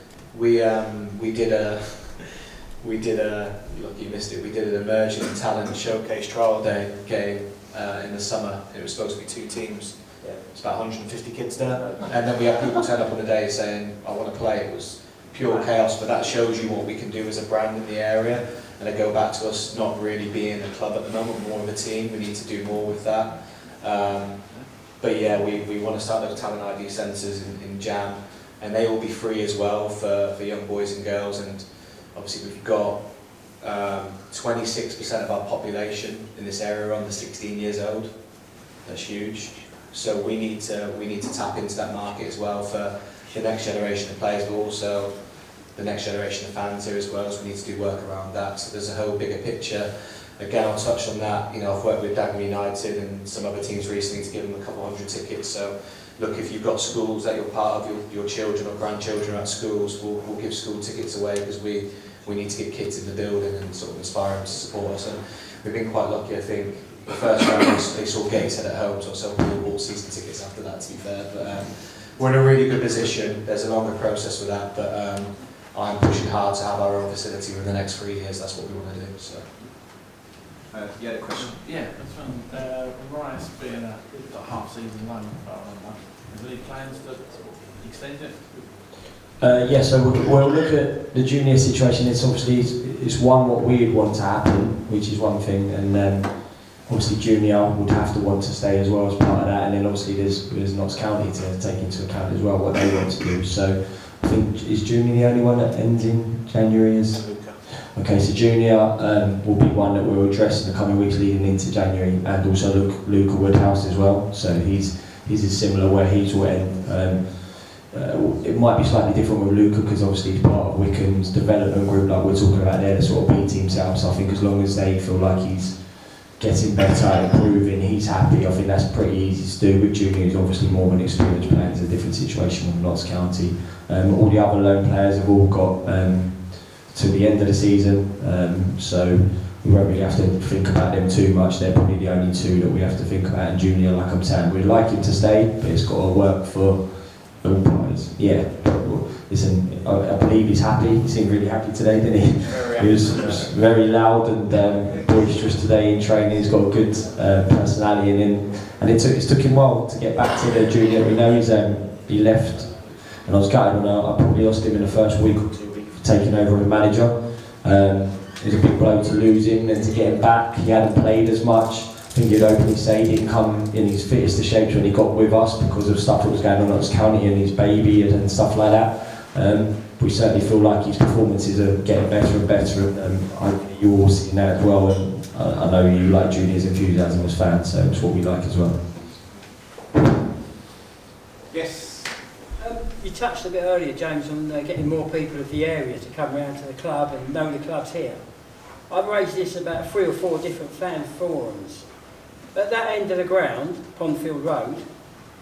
We did a look, you missed it. We did an emerging talent showcase trial day game in the summer. It was supposed to be 2 teams. It's about 150 kids there, and then we had people turn up on the day saying, "I want to play." It was pure chaos, but that shows you what we can do as a brand in the area. And I go back to us not really being a club at the moment, more of a team. We need to do more with that. But yeah, we want to start those talent ID centres in Jan, and they will be free as well for young boys and girls. And obviously we've got 26% of our population in this area are under 16 years old. That's huge. So we need to tap into that market as well for the next generation of players, but also the next generation of fans here as well. So we need to do work around that. So there's a whole bigger picture. Again, I'll touch on that. I've worked with Dagenham United and some other teams recently to give them a couple 100 tickets. So look, if you've got schools that you're part of, your children or grandchildren are at schools, we'll give school tickets away, because we need to get kids in the building and sort of inspire them to support us. And we've been quite lucky, I think. The first round they saw Gateshead at home, so we bought season tickets after that, to be fair. But we're in a really good position. There's a longer process with that, but I'm pushing hard to have our own facility within the next 3 years. That's what we want to do. So. You had a question? Yeah, that's when Rice being a half-season loan, if I remember. Is there any plans to extend it? Yeah, so we'll look at the junior situation. It's obviously it's one what we'd want to happen, which is one thing, and obviously junior would have to want to stay as well as part of that, and then obviously there's Notts County to take into account as well what they want to do. So I think, is junior the only one that ends in January? Okay, so junior will be one that we'll address in the coming weeks leading into January, and also Luca Woodhouse as well. So he's similar where he's will end. It might be slightly different with Luca because obviously he's part of Wickham's development group, like we're talking about there, the sort of B team setup. So I think as long as they feel like he's getting better, improving, he's happy, I think that's pretty easy to do. With junior, he's obviously more of an experienced player. It's a different situation with Notts County. All the other loan players have all got to the end of the season, so we won't really have to think about them too much. They're probably the only two that we have to think about in junior. Like I'm saying, we'd like him to stay, but it's got to work for all parties. Yeah, listen, I believe he's happy. He seemed really happy today, didn't he? He was very loud and boisterous today in training. He's got a good personality, and it took him a while to get back to the junior. We know he left, and I was gutted when I probably lost him in the first week or 2 weeks for taking over as a manager. It was a big blow to lose him and to get him back. He hadn't played as much. I think he'd openly say he didn't come in his fittest of shapes when he got with us because of stuff that was going on at his county and his baby and stuff like that. We certainly feel like his performances are getting better and better, and you all seen that as well. And I know you like Junior's enthusiasm as fans, so it's what we like as well. Yes. You touched a bit earlier, James, on getting more people of the area to come round to the club and know the club's here. I've raised this about 3 or 4 different fan forums. At that end of the ground, Pondfield Road,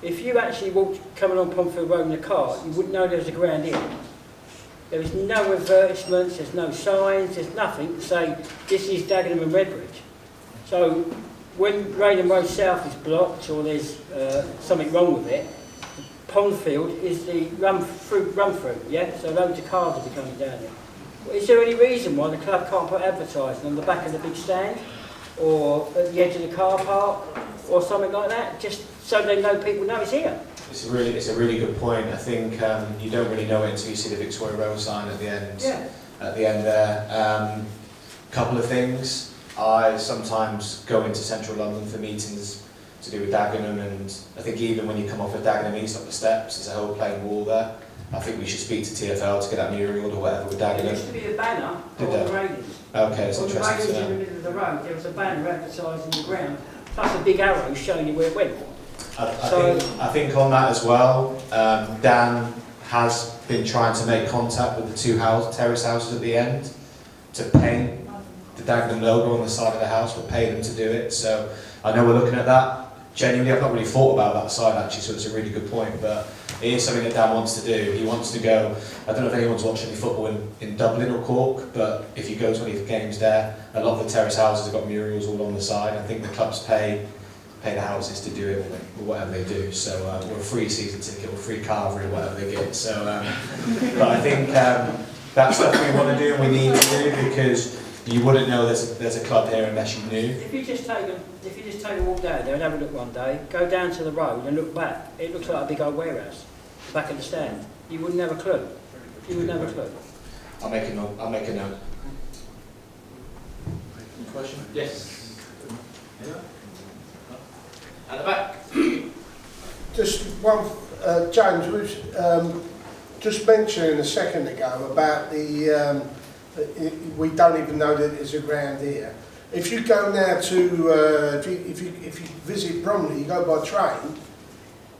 if you actually walked coming on Pondfield Road in a car, you wouldn't know there was a ground here. There is no advertisements, there's no signs, there's nothing to say this is Dagenham and Redbridge. So when Raynham Road South is blocked or there's something wrong with it, Pondfield is the run through, yeah? So loads of cars will be coming down here. Is there any reason why the club can't put advertising on the back of the big stand, or at the edge of the car park, or something like that, just so they know people know it's here? It's a really good point. I think you don't really know it until you see the Victoria Road sign at the end. Yeah. At the end there. Couple of things. I sometimes go into central London for meetings to do with Dagenham, and I think even when you come off of Dagenham East up the steps, there's a whole plain wall there. I think we should speak to TFL to get that mural or whatever with Dagenham. There used to be a banner on the railings. Okay, it's on the interesting railings to know. in the middle of the road, there was a banner advertising the ground, plus a big arrow showing you where it went. I think on that as well, Dan has been trying to make contact with the 2 terrace houses at the end to paint the Dagenham logo on the side of the house, but pay them to do it. So I know we're looking at that. Genuinely, I've not really thought about that side actually, so it's a really good point. But it is something that Dan wants to do. He wants to go. I don't know if anyone's watched any football in Dublin or Cork, but if you go to any games there, a lot of the terrace houses have got murals all on the side. I think the clubs pay the houses to do it, or whatever they do. So or a free season ticket or free carvery or whatever they get. So, but I think that's stuff we want to do and we need to do, because you wouldn't know there's a club here unless you knew. If you just take a walk down there and have a look one day, go down to the road and look back, it looks like a big old warehouse, back of the stand. You wouldn't have a clue. You wouldn't have a clue. I'll make a note. Question? Yes. At the back. Just one, James was just mentioning a second ago about we don't even know that there's a ground here. If you go now to, if you visit Bromley, you go by train,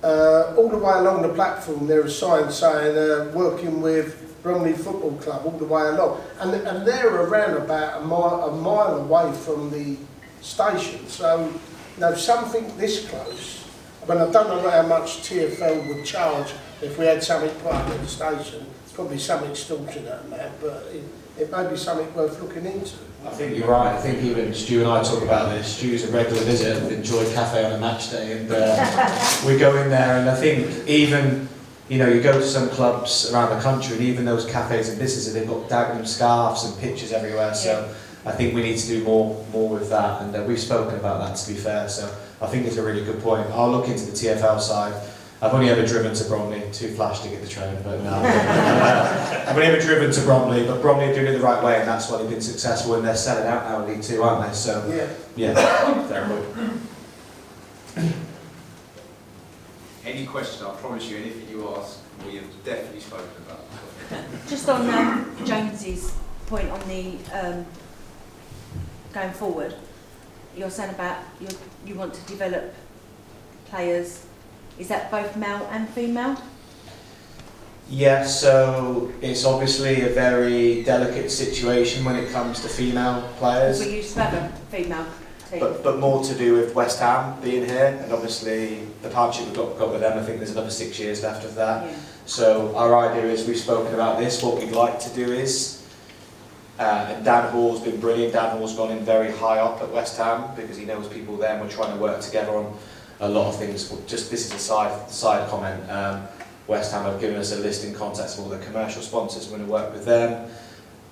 all the way along the platform there are signs saying working with Bromley Football Club all the way along, and they're around about a mile away from the station. So, you know, something this close. I mean, I don't know how much TFL would charge if we had something put up at the station. It's probably some extortionate amount, but it may be something worth looking into. I think you're right. I think even Stu and I talk about this. Stu's a regular visitor of Enjoy Cafe on a match day, and we go in there, and I think even, you know, you go to some clubs around the country, and even those cafes and businesses, they've got Dagenham scarves and pictures everywhere. So I think we need to do more with that, and we've spoken about that, to be fair. So I think it's a really good point. I'll look into the TFL side. I've only ever driven to Bromley, too flash to get the train, but no. I've only ever driven to Bromley, but Bromley are doing it the right way, and that's why they've been successful, and they're selling out now in League Two, aren't they? So, yeah, very good. Any questions? I promise you, anything you ask, we have definitely spoken about. Just on James's point on the going forward, you're saying about you want to develop players. Is that both male and female? Yeah, so it's obviously a very delicate situation when it comes to female players. We used to have a female team. But more to do with West Ham being here, and obviously the partnership we've got with them, I think there's another 6 years left of that. Yeah. So our idea is, we've spoken about this, what we'd like to do is, and Dan Hall's been brilliant. Dan Hall's gone in very high up at West Ham because he knows people there, and we're trying to work together on a lot of things. Just this is a side comment. West Ham have given us a list in contacts of all the commercial sponsors. We're going to work with them.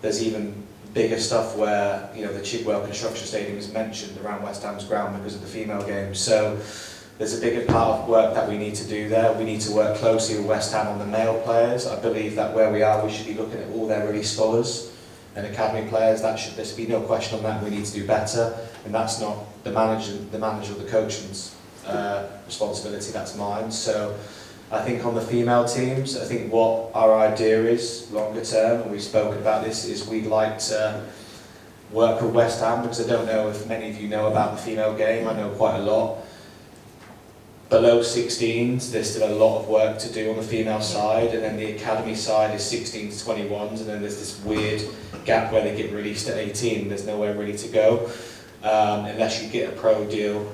There's even bigger stuff where, you know, the Chigwell Construction Stadium is mentioned around West Ham's ground because of the female games. So there's a bigger part of work that we need to do there. We need to work closely with West Ham on the male players. I believe that where we are, we should be looking at all their release scholars and academy players. There should be no question on that. We need to do better, and that's not the manager or the coach's responsibility. That's mine. So I think on the female teams, I think what our idea is longer term, and we've spoken about this, is we'd like to work with West Ham, because I don't know if many of you know about the female game. I know quite a lot. Below 16s, there's still a lot of work to do on the female side, and then the academy side is 16s to 21s, and then there's this weird gap where they get released at 18. There's nowhere really to go, unless you get a pro deal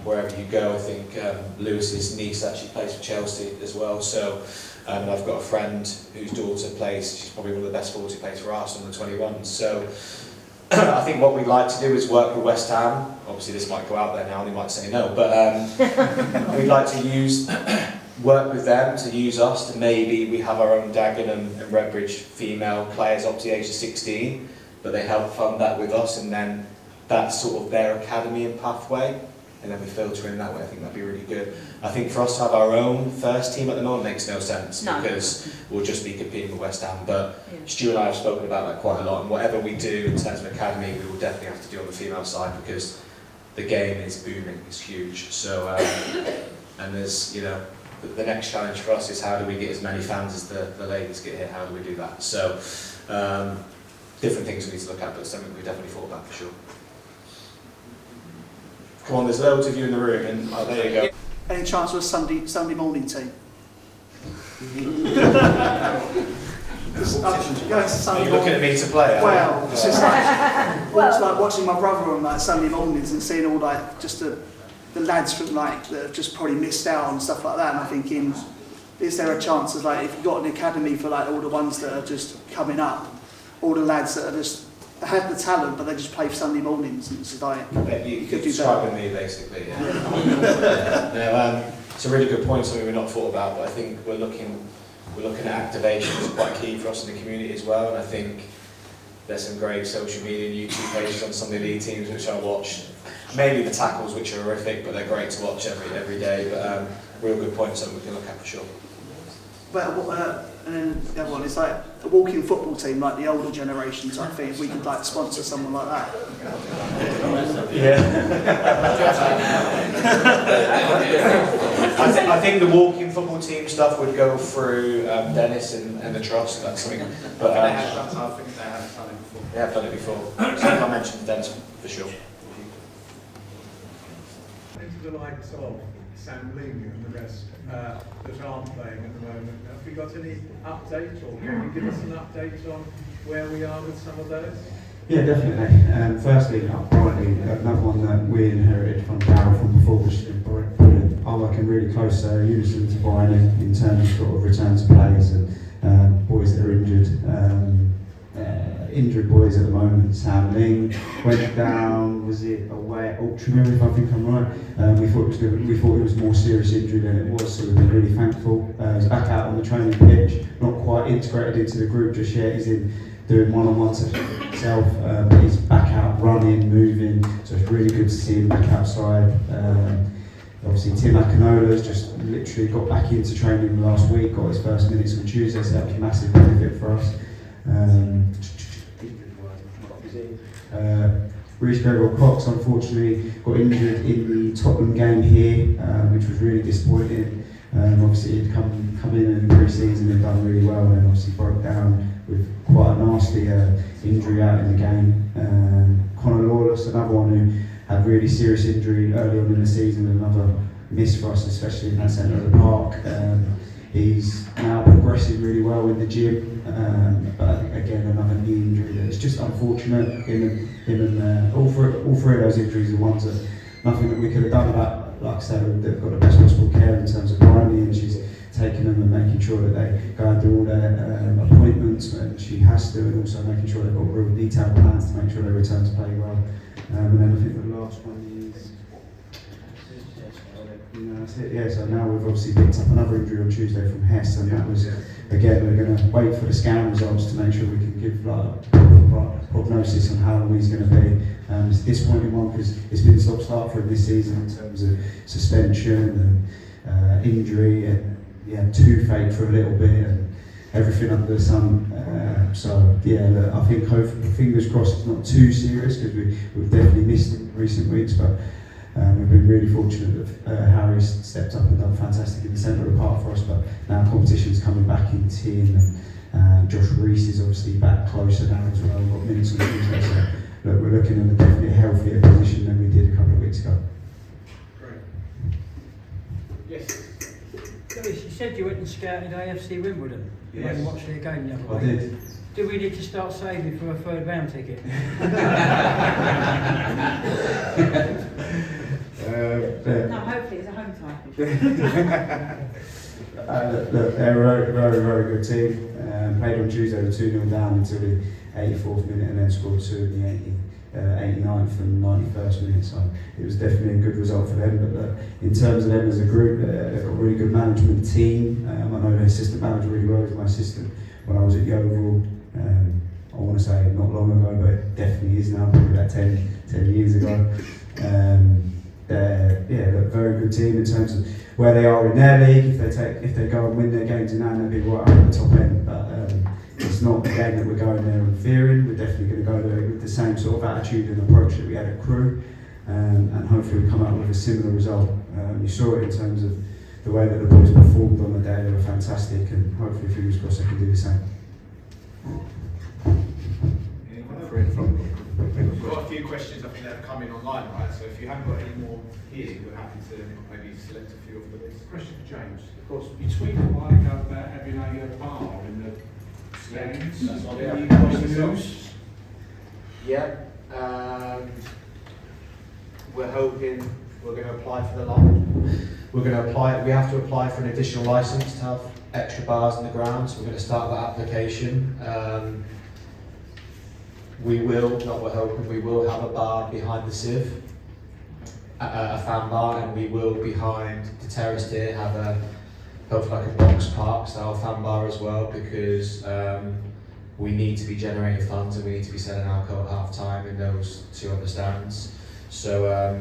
wherever you go. I think Lewis's niece actually plays for Chelsea as well. So, and I've got a friend whose daughter plays. She's probably one of the best forwards who plays for Arsenal in the 21s. So, I think what we'd like to do is work with West Ham. Obviously, this might go out there now, and they might say no, but we'd like to work with them to use us to maybe we have our own Dagenham and Redbridge female players up to the age of 16, but they help fund that with us, and then that's sort of their academy and pathway, and then we filter in that way. I think that'd be really good. I think for us to have our own first team at the moment makes no sense, because we'll just be competing with West Ham. But Stu and I have spoken about that quite a lot, and whatever we do in terms of academy, we will definitely have to do on the female side, because the game is booming, it's huge. So, and there's, you know, the next challenge for us is how do we get as many fans as the ladies get here? How do we do that? So, different things we need to look at, but something we definitely thought about for sure. Come on, there's loads of you in the room, and there you go. Any chance of a Sunday morning team? Are you looking at me to play? Well, it's just like, it's like watching my brother on like Sunday mornings and seeing all like just the lads from like that have just probably missed out and stuff like that, and I'm thinking, is there a chance of like, if you've got an academy for like all the ones that are just coming up, all the lads that are just have the talent but they just play for Sunday mornings, and it's like you could do better. Me basically, yeah. No, it's a really good point, something we've not thought about, but I think we're looking at activation. It's quite key for us in the community as well, and I think there's some great social media and YouTube pages on some of the elite teams which I watch. Maybe the tackles, which are horrific, but they're great to watch every day. But real good point, something we can look at for sure. But and then the other one is like a walking football team, like the older generation type thing. If we could like sponsor someone like that. I think the walking football team stuff would go through Dennis and the trust. That's something. But I think they have done it before. They have done it before. Something I mentioned Dennis for sure. Into the likes of Sam Ling and the rest that aren't playing at the moment. Have we got any update, or can you give us an update on where we are with some of those? Yeah, definitely. Firstly, another one that we inherited from Darryl from before, which has been brilliant. I'm working really close unison to Brian in terms of sort of return to plays and boys that are injured. Injured boys at the moment. Sam Ling went down, was it away at Ultramir, if I think I'm right. We thought it was more serious injury than it was, so we've been really thankful. He's back out on the training pitch, not quite integrated into the group just yet. He's in doing one-on-one sessions himself, but he's back out running, moving, so it's really good to see him back outside. Obviously, Tim Akinola's just literally got back into training last week, got his first minutes on Tuesday, so that was a massive benefit for us. Reece Gregor-Cox unfortunately got injured in the Tottenham game here, which was really disappointing. Obviously he'd come in the pre-season and done really well, and then obviously broke down with quite a nasty injury out in the game. Connor Lawless, another one who had really serious injury early on in the season, another miss for us, especially in that centre of the park. He's now progressing really well in the gym, but again another knee injury that's just unfortunate. Him and all three of those injuries are ones that nothing that we could have done about. Like I said, they've got the best possible care in terms of Bryony, and she's taking them and making sure that they go and do all their appointments when she has to, and also making sure they've got real detailed plans to make sure they return to play well. And then I think the last one is. That's it, yeah, so now we've obviously picked up another injury on Tuesday from Hess, and that was, again, we're going to wait for the scan results to make sure we can give like a prognosis on how long he's going to be. It's a disappointing one because it's been stop-start for him this season in terms of suspension and injury, and toothache for a little bit, and everything under the sun. So yeah, look, I think hopefully, fingers crossed, it's not too serious because we've definitely missed it in recent weeks, but we've been really fortunate that Harry's stepped up and done fantastic in the centre of the park for us, but now competition's coming back in team, and Josh Reese is obviously back closer now as well. We've got minutes on Tuesday, so look, we're looking at a definitely healthier position than we did a couple of weeks ago. Great. Yes. Lewis, you said you went and scouted AFC Wimbledon. You went and watched their game the other I week. did. Do we need to start saving for a third round ticket? No, hopefully it's a home tie. Look, they're a very, very, very good team. Played on Tuesday, were 2-0 down until the 84th minute, and then scored 2 in the 89th and 91st minute. So it was definitely a good result for them. But in terms of them as a group, they've got a really good management team. I know their assistant manager really well. He was my assistant when I was at Yeovil. I want to say not long ago, but it definitely is now, probably about 10 years ago. They're a very good team in terms of where they are in their league. If they go and win their games in hand, they'll be right up at the top end. But it's not the game that we're going there and fearing. We're definitely going to go there with the same sort of attitude and approach that we had at Crewe, and hopefully we'll come out with a similar result. You saw it in terms of the way that the boys performed on the day. They were fantastic, and hopefully fingers crossed they can do the same. We've got a few questions I think that have come in online, right? So if you haven't got any more here, we're happy to maybe select a few of the list. Question for James. Of course, you tweeted a while ago about having a bar in the stands. That's what Any news? Yeah. We're hoping we're going to apply for the lot. We have to apply for an additional licence to have extra bars in the ground, so we're going to start that application. We will have a bar behind the sieve, a fan bar, and we will behind the terrace here have hopefully like a box park style fan bar as well, because we need to be generating funds and we need to be selling alcohol at half time in those two other stands. So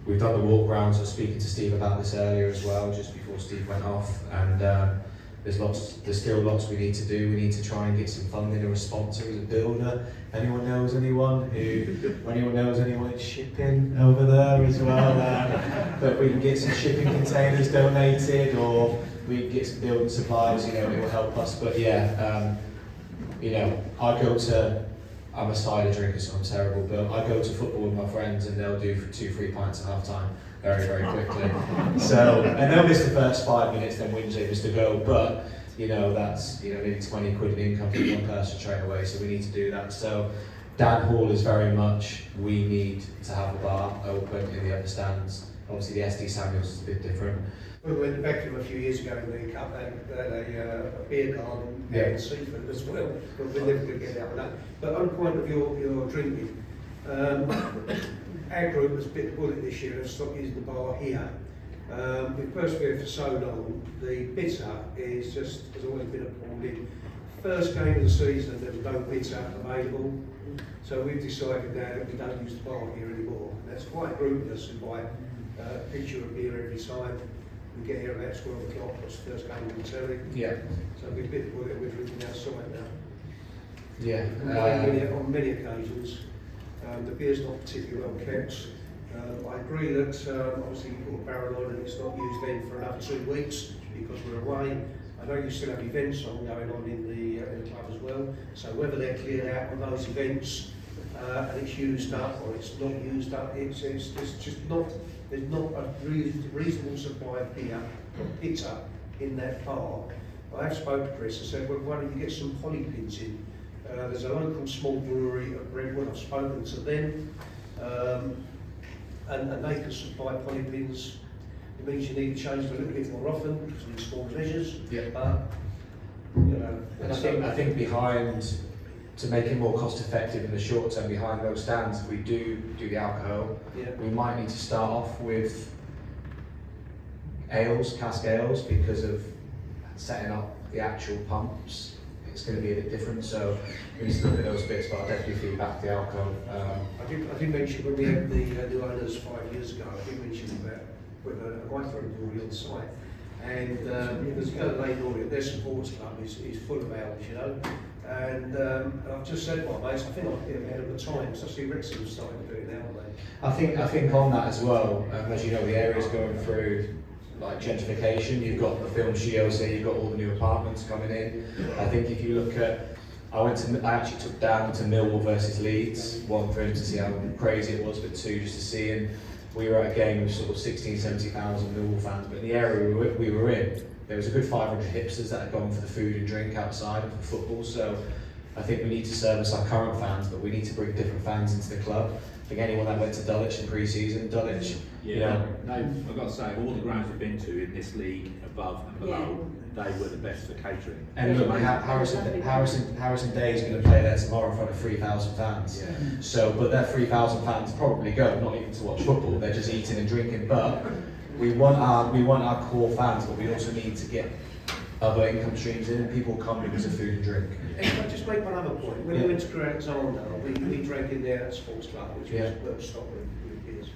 we've done the walk rounds. I was speaking to Steve about this earlier as well, just before Steve went off, and there's still lots we need to do. We need to try and get some funding or a sponsor as a builder. Anyone knows anyone in shipping over there as well? That we can get some shipping containers donated, or we can get some building supplies, it will help us. But I'm a cider drinker, so I'm terrible, but I go to football with my friends and they'll do 2-3 pints at half time very, very quickly. So, and they'll miss the first 5 minutes, then whinge they missed a goal, but that's maybe 20 quid in income for one person straight away, so we need to do that. So Dan Hall is very much, we need to have a bar open in the other stands. Obviously the SD Samuels is a bit different. We went back to a few years ago in the Cup, they had a beer garden and seafood as well, but we never could get out of that. But on the point of your drinking, our group has bit the bullet this year and stopped using the bar here. We've persevered for so long, the bitter has always been appalling. First game of the season, there was no bitter available, so we've decided now that we don't use the bar here anymore. That's quite a group of us who buy a picture of beer every time. We get here about 12 o'clock, what's the first game on the telly. Yeah. So we've been we're drinking outside now. Yeah. On many occasions, the beer's not particularly well kept. I agree that obviously you've got a barrel on and it's not used then for another 2 weeks because we're away. I know you still have events going on in the club as well, so whether they're cleared out of those events and it's used up or it's not used up, it's just not, there's not a reasonable supply of beer or bitter in that bar. I have spoken to Chris and said, well, why don't you get some poly pins in? There's a local small brewery at Brentwood, I've spoken to them, and they can supply poly pins. It means you need to change them a little bit more often because of the small measures. Yeah. But, you know, and I think behind, to make it more cost effective in the short term, behind those stands, if we do the alcohol, we might need to start off with ales, cask ales, because of setting up the actual pumps. It's going to be a bit different, so we need to look at those bits, but I'll definitely feedback the alcohol. I did mention when we had the owners 5 years ago, I did mention about with a microphone brewery on site, and there's a lane order, their supporters club is full of ales, you know, and I've just said, well mates, I think I'd be ahead of the times. I see Wrexham's starting to do it now, aren't they? I think on that as well, as you know, the area's going through like gentrification. You've got the film studios here, you've got all the new apartments coming in. I think if you look at, I actually took Dan to Millwall versus Leeds, one for him to see how crazy it was, but two just to see, and we were at a game with sort of 70,000 Millwall fans, but in the area we were in, there was a good 500 hipsters that had gone for the food and drink outside and for football, so I think we need to service our current fans, but we need to bring different fans into the club. I think anyone that went to Dulwich in pre-season, Dulwich, you know. No, I've got to say, all the grounds we've been to in this league, above and below, they were the best for catering. And look, Harrison Day is going to play there tomorrow in front of 3,000 fans. Yeah. So, but their 3,000 fans probably go, not even to watch football, they're just eating and drinking. But we want our core fans, but we also need to get other income streams in, and people come because of food and drink. Can I just make one other point? When we went to Great Alexander, we drank in their sports club, which was well stocked with beers.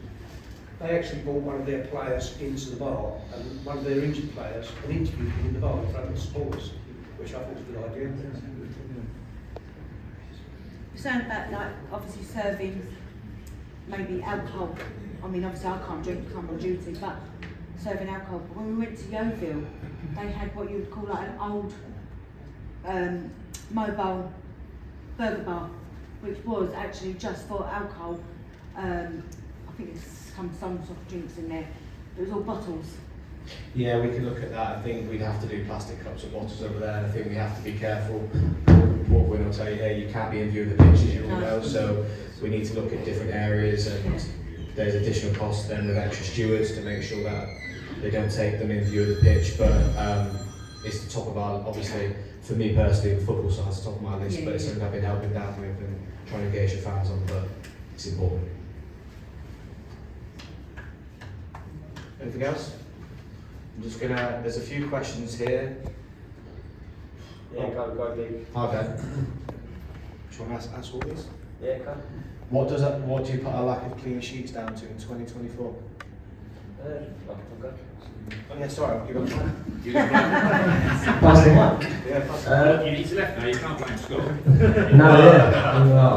They actually brought one of their players into the bar, and one of their injured players, and interviewed him in the bar in front of the supporters, which I thought was a good idea. You're saying about like obviously serving maybe alcohol. I mean, obviously I can't drink because I'm on duty, but serving alcohol. But when we went to Yeovil, they had what you would call like an old mobile burger bar, which was actually just for alcohol. I think it's some sort of drinks in there. It was all bottles. Yeah, we could look at that. I think we'd have to do plastic cups or bottles over there, and I think we have to be careful. Portwin will tell you, hey, you can't be in view of the pitch, as you all know, so we need to look at different areas, and there's additional costs then with extra stewards to make sure that they don't take them in view of the pitch, but it's the top of our, obviously, for me personally, the football side's the top of my list, but it's something I've been helping Dan with and trying to engage your fans on, but it's important. Anything else? I'm just gonna, there's a few questions here. Yeah, go big. Okay. Do you want to answer all these? Yeah, go. What do you put a lack of clean sheets down to in 2024? Oh yeah, sorry, I'll give up the mic. You don't blame Pass the mic. Yeah, pass the mic. You need to left now, you can't blame Scott.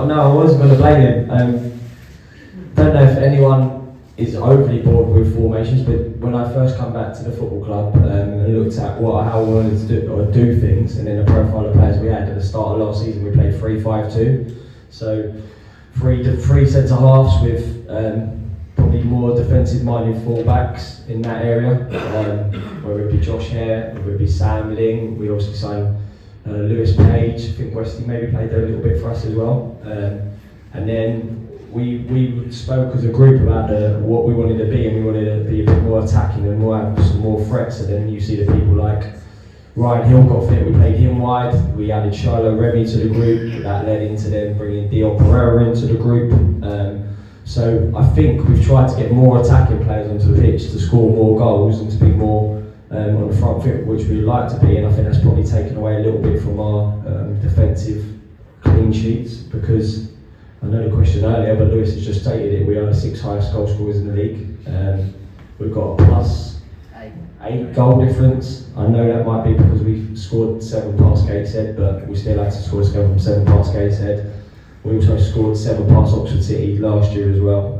No, I wasn't going to blame him. Don't know if anyone is overly bored with formations, but when I first come back to the football club and looked at how we wanted to do things, and then the profile of players we had at the start of last season, we played 3-5-2. So three centre halves with probably more defensive-minded full-backs in that area, whether it be Josh Hare, whether it be Sam Ling. We obviously signed Lewis Page. I think Westy maybe played there a little bit for us as well. And then we spoke as a group about what we wanted to be, and we wanted to be a bit more attacking and have some more threats. And then you see the people like Ryan Hill got fit, we played him wide. We added Shiloh Remy to the group. That led into them bringing Dion Pereira into the group. So I think we've tried to get more attacking players onto the pitch to score more goals and to be more on the front foot, which we like to be. And I think that's probably taken away a little bit from our defensive clean sheets, because I know the question earlier, but Lewis has just stated it. We are the 6th highest goal scorers in the league. we've got a +8 goal difference. I know that might be because we scored 7 past Gateshead, but we still had to score 7 past Gateshead. We also scored 7 past Oxford City last year as well.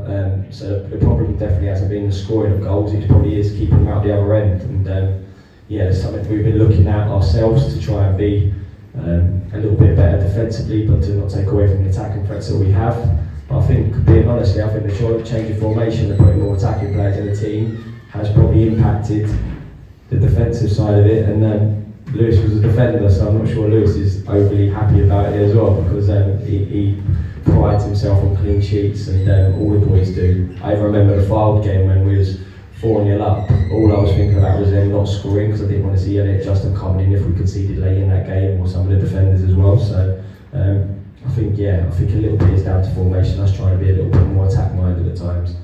So the problem definitely hasn't been the scoring of goals, it probably is keeping them out the other end. And yeah, it's something we've been looking at ourselves to try and be a little bit better defensively, but to not take away from the attacking threats that we have. But I think, being honest, I think the change of formation and putting more attacking players in the team has probably impacted the defensive side of it. And Lewis was a defender, so I'm not sure Lewis is overly happy about it as well, because he prides himself on clean sheets, and all the boys do. I remember the Fylde game when we was 4-0 up. All I was thinking about was them not scoring, because I didn't want to see Elliot Justin coming in if we conceded late in that game, or some of the defenders as well. So I think a little bit is down to formation. Us trying to be a little bit more attack minded at times.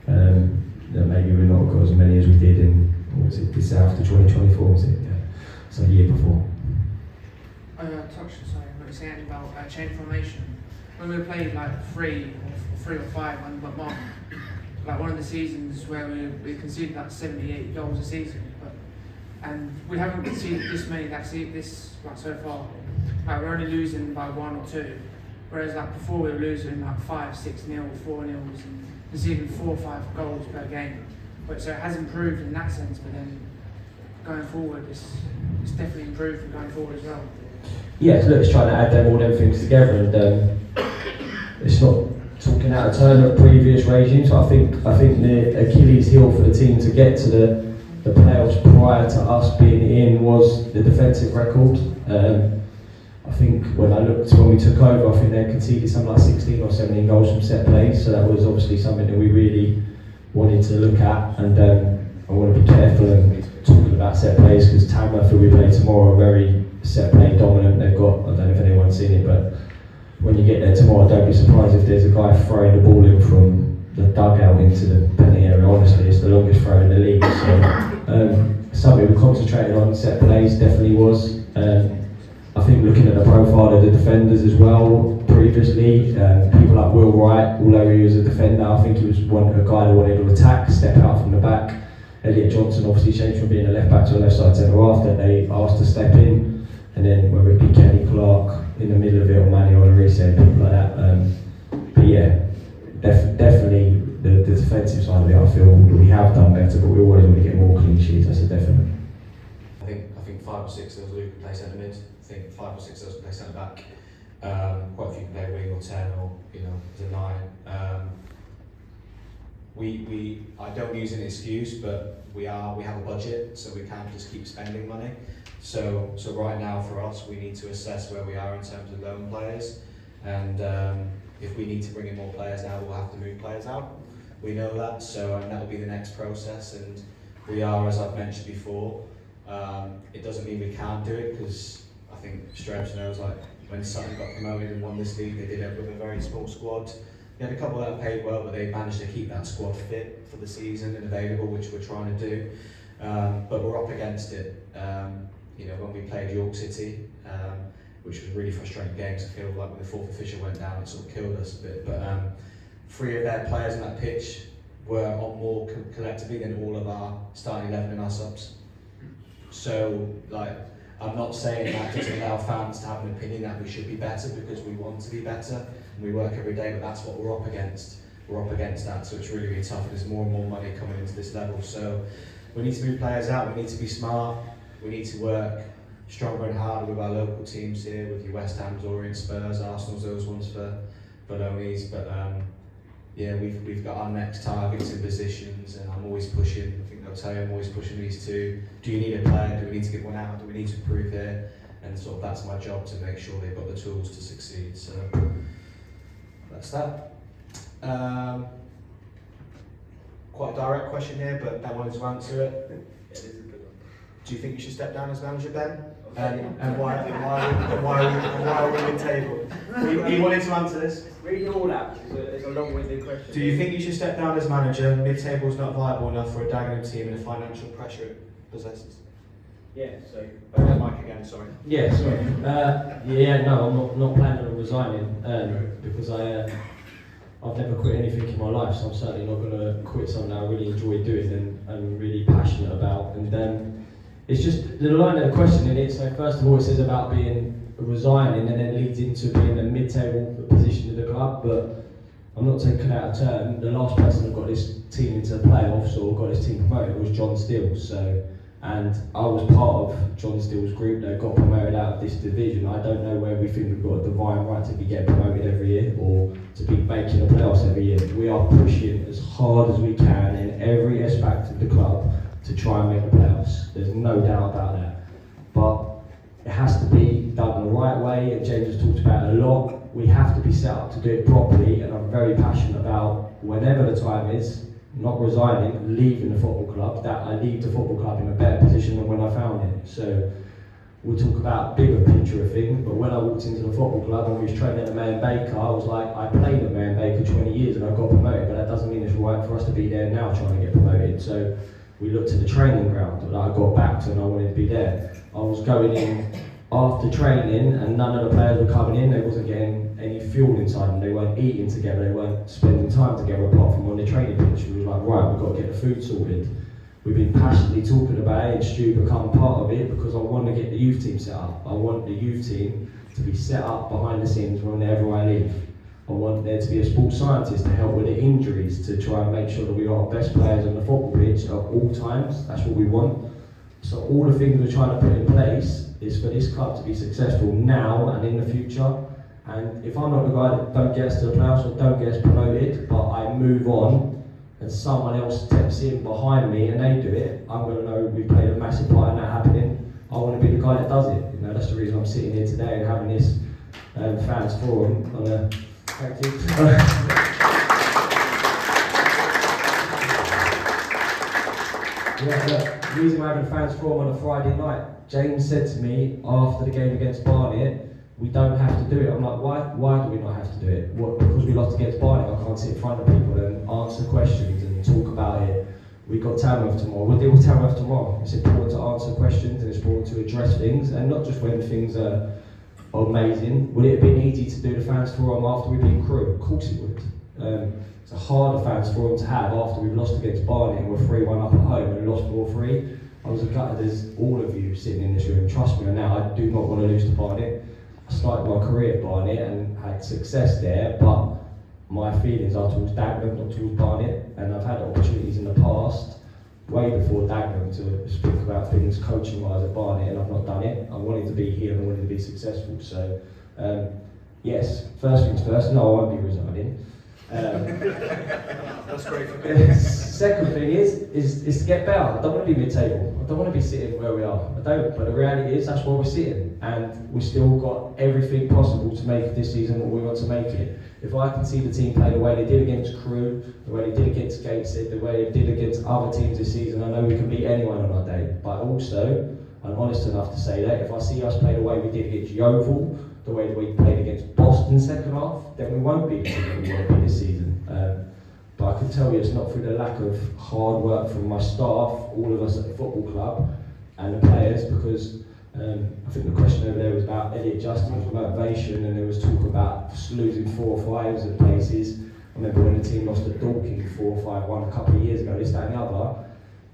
Maybe we're not got as many as we did in, what was it, this after 2024, was it? Yeah. So the year before. What you're saying about change formation. When we played like 3 or 5 when we got Mark, like one of the seasons where we conceded like 78 goals a season, and we haven't conceded this many so far. Like we're only losing by 1 or 2, whereas like before we were losing like 5, 6-0, 4-0, and conceding 4 or 5 goals per game. But so it has improved in that sense, but then going forward, it's definitely improved going forward as well. Yeah, look, it's trying to add all them things together, and it's not talking out of turn of previous regimes. I think the Achilles heel for the team to get to the playoffs prior to us being in was the defensive record. I think when we took over, I think they conceded something like 16 or 17 goals from set plays, so that was obviously something that we really wanted to look at, and I want to be careful and talking about set plays, because Tamworth, who we play tomorrow, are very set play dominant. They've got, I don't know if anyone's seen it, but when you get there tomorrow, don't be surprised if there's a guy throwing the ball in from the dugout into the penalty area. Honestly, it's the longest throw in the league. So something we concentrated on, set plays definitely was. I think looking at the profile of the defenders as well, previously, people like Will Wright, although he was a defender, I think he was a guy that wanted to attack, step out from the back. Elliot Johnson obviously changed from being a left back to a left side centre after they asked to step in, and then whether it be Kenny Clark in the middle of it or Manny on a reset, people like that. But yeah, definitely the defensive side of it, I feel that we have done better, but we always want to get more clean sheets. That's a definite. I think 5 or 6 of those Luke can play centre mid. I think 5 or 6 of those can play centre back. Quite a few can play wing or 10 or as a 9. I don't use an excuse, but we have a budget, so we can't just keep spending money. So right now for us, we need to assess where we are in terms of loan players, and if we need to bring in more players now, we'll have to move players out. We know that, so that will be the next process, and we are, as I've mentioned before, it doesn't mean we can't do it, because I think Strebs knows, like when Sutton got promoted and won this league, they did it with a very small squad. They had a couple that paid well, but they managed to keep that squad fit for the season and available, which we're trying to do. But we're up against it. When we played York City, which was a really frustrating game to feel like when the 4th official went down, it sort of killed us a bit. But 3 of their players on that pitch were on more collectively than all of our starting 11 and our subs. So, I'm not saying that to allow fans to have an opinion that we should be better, because we want to be better and we work every day, but that's what we're up against. We're up against that, so it's really, really tough. There's more and more money coming into this level, so we need to move players out. We need to be smart. We need to work stronger and harder with our local teams here, with your West Hams, Orient, Spurs, Arsenal's, those ones for loanies. But we've got our next targets and positions, and I'm always pushing. I think they'll tell you I'm always pushing these 2. Do you need a player? Do we need to get one out? Do we need to improve here? And sort of that's my job, to make sure they've got the tools to succeed. So that's that. Quite a direct question here, but Ben wanted to answer it. Do you think you should step down as manager, Ben? And why are we mid-table? He wanted to answer this. Read all that, it's a long-winded question. Do you think you should step down as manager? Mid-table is not viable enough for a Dagenham team and the financial pressure it possesses. Yeah, so... Mike again, sorry. Yeah, sorry. No, I'm not planning on resigning, because I I've never quit anything in my life, so I'm certainly not going to quit something that I really enjoy doing and really passionate about. And it's just the line of the question in it. So first of all, it says about being resigning, and then leads into being a mid-table position in the club. But I'm not taking out of turn. The last person that got this team into the playoffs or got this team promoted was John Steele. And I was part of John Steele's group that got promoted out of this division. I don't know where we think we've got a divine right to be getting promoted every year or to be making the playoffs every year. We are pushing as hard as we can in every aspect of the club to try and make the playoffs. There's no doubt about that. But it has to be done the right way, and James has talked about it a lot. We have to be set up to do it properly, and I'm very passionate about whenever the time is, not resigning, leaving the football club, that I leave the football club in a better position than when I found it. So we'll talk about a bigger picture of things, but when I walked into the football club and we was training at Mayon Baker, I was like, I played at Mayon Baker 20 years and I got promoted, but that doesn't mean it's right for us to be there now trying to get promoted. So we looked at the training ground that I got back to and I wanted to be there. I was going in after training and none of the players were coming in, they wasn't getting any fuel inside them, they weren't eating together, they weren't spending time together apart from on the training pitch. We was like, right, we've got to get the food sorted. We've been passionately talking about it and Stu become part of it because I want to get the youth team set up. I want the youth team to be set up behind the scenes whenever I leave. I want there to be a sports scientist to help with the injuries, to try and make sure that we got our best players on the football pitch at all times. That's what we want. So all the things we're trying to put in place is for this club to be successful now and in the future. And if I'm not the guy that don't get us to the playoffs or don't get us promoted, but I move on and someone else steps in behind me and they do it, I'm going to know we played a massive part in that happening. I want to be the guy that does it. You know, that's the reason I'm sitting here today and having this fans forum. Thank you. The reason we're having a fans forum on a Friday night, James said to me after the game against Barnet, we don't have to do it. I'm like, why do we not have to do it? What, because we lost against Barnet, I can't sit in front of people and answer questions and talk about it. We've got Tamworth tomorrow. We'll deal with Tamworth tomorrow. It's important to answer questions and it's important to address things, and not just when things are amazing. Would it have been easy to do the fans forum after we beat Crewe? Of course it would. It's a harder fans forum to have after we've lost against Barnet and we're 3-1 up at home and lost 4-3. I was gutted as all of you sitting in this room. Trust me, now I do not want to lose to Barnet. I started my career at Barnet and had success there, but my feelings are towards Dagenham, not towards Barnet, and I've had opportunities in the past, way before Dagenham, to speak about things coaching-wise at Barnet, and I've not done it. I wanted to be here and I wanted to be successful, so yes, first things first, no, I won't be resigning. That's great for me. Second thing is to get better. I don't want to be mid-table. I don't want to be sitting where we are. I don't. But the reality is that's where we're sitting, and we've still got everything possible to make this season what we want to make it. If I can see the team play the way they did against Crewe, the way they did against Gateshead, the way they did against other teams this season, I know we can beat anyone on our day. But also, I'm honest enough to say that if I see us play the way we did against Yeovil, the way that we played against Boston second half, then we won't be the team that we want to be this season. But I can tell you it's not through the lack of hard work from my staff, all of us at the football club, and the players, because I think the question over there was about Elliot Justin's motivation, and there was talk about losing 4-5s at places. I remember when the team lost at Dorking 4-5-1 a couple of years ago, this, that and the other.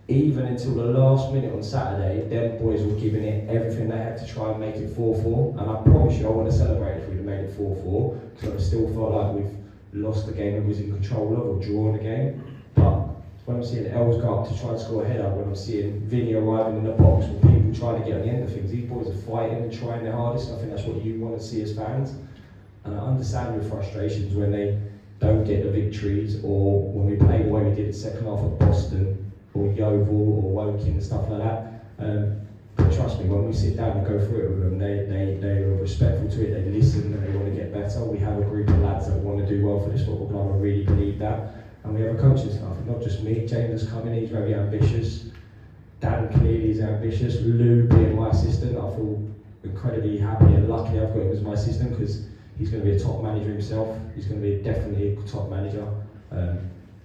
Even until the last minute on Saturday, them boys were giving it everything they had to try and make it 4-4. And I promise you, I would have celebrated if we'd have made it 4-4, because I still felt like we've lost the game we was in control of, or drawn the game. But when I'm seeing Els go up to try and score a header, when I'm seeing Vinny arriving in the box, when people trying to get on the end of things, these boys are fighting and trying their hardest, and I think that's what you want to see as fans. And I understand your frustrations when they don't get the victories, or when we play the way we did the second half at Boston, or Yeovil, or Woking and stuff like that. But trust me, when we sit down and go through it with them, they are respectful to it, they listen and they want to get better. We have a group of lads that want to do well for this football club, I really believe that. And we have a coaching staff, not just me. James has come in, he's very ambitious. Dan clearly is ambitious. Lou being my assistant, I feel incredibly happy and lucky I've got him as my assistant, because he's going to be a top manager himself. He's going to be definitely a top manager.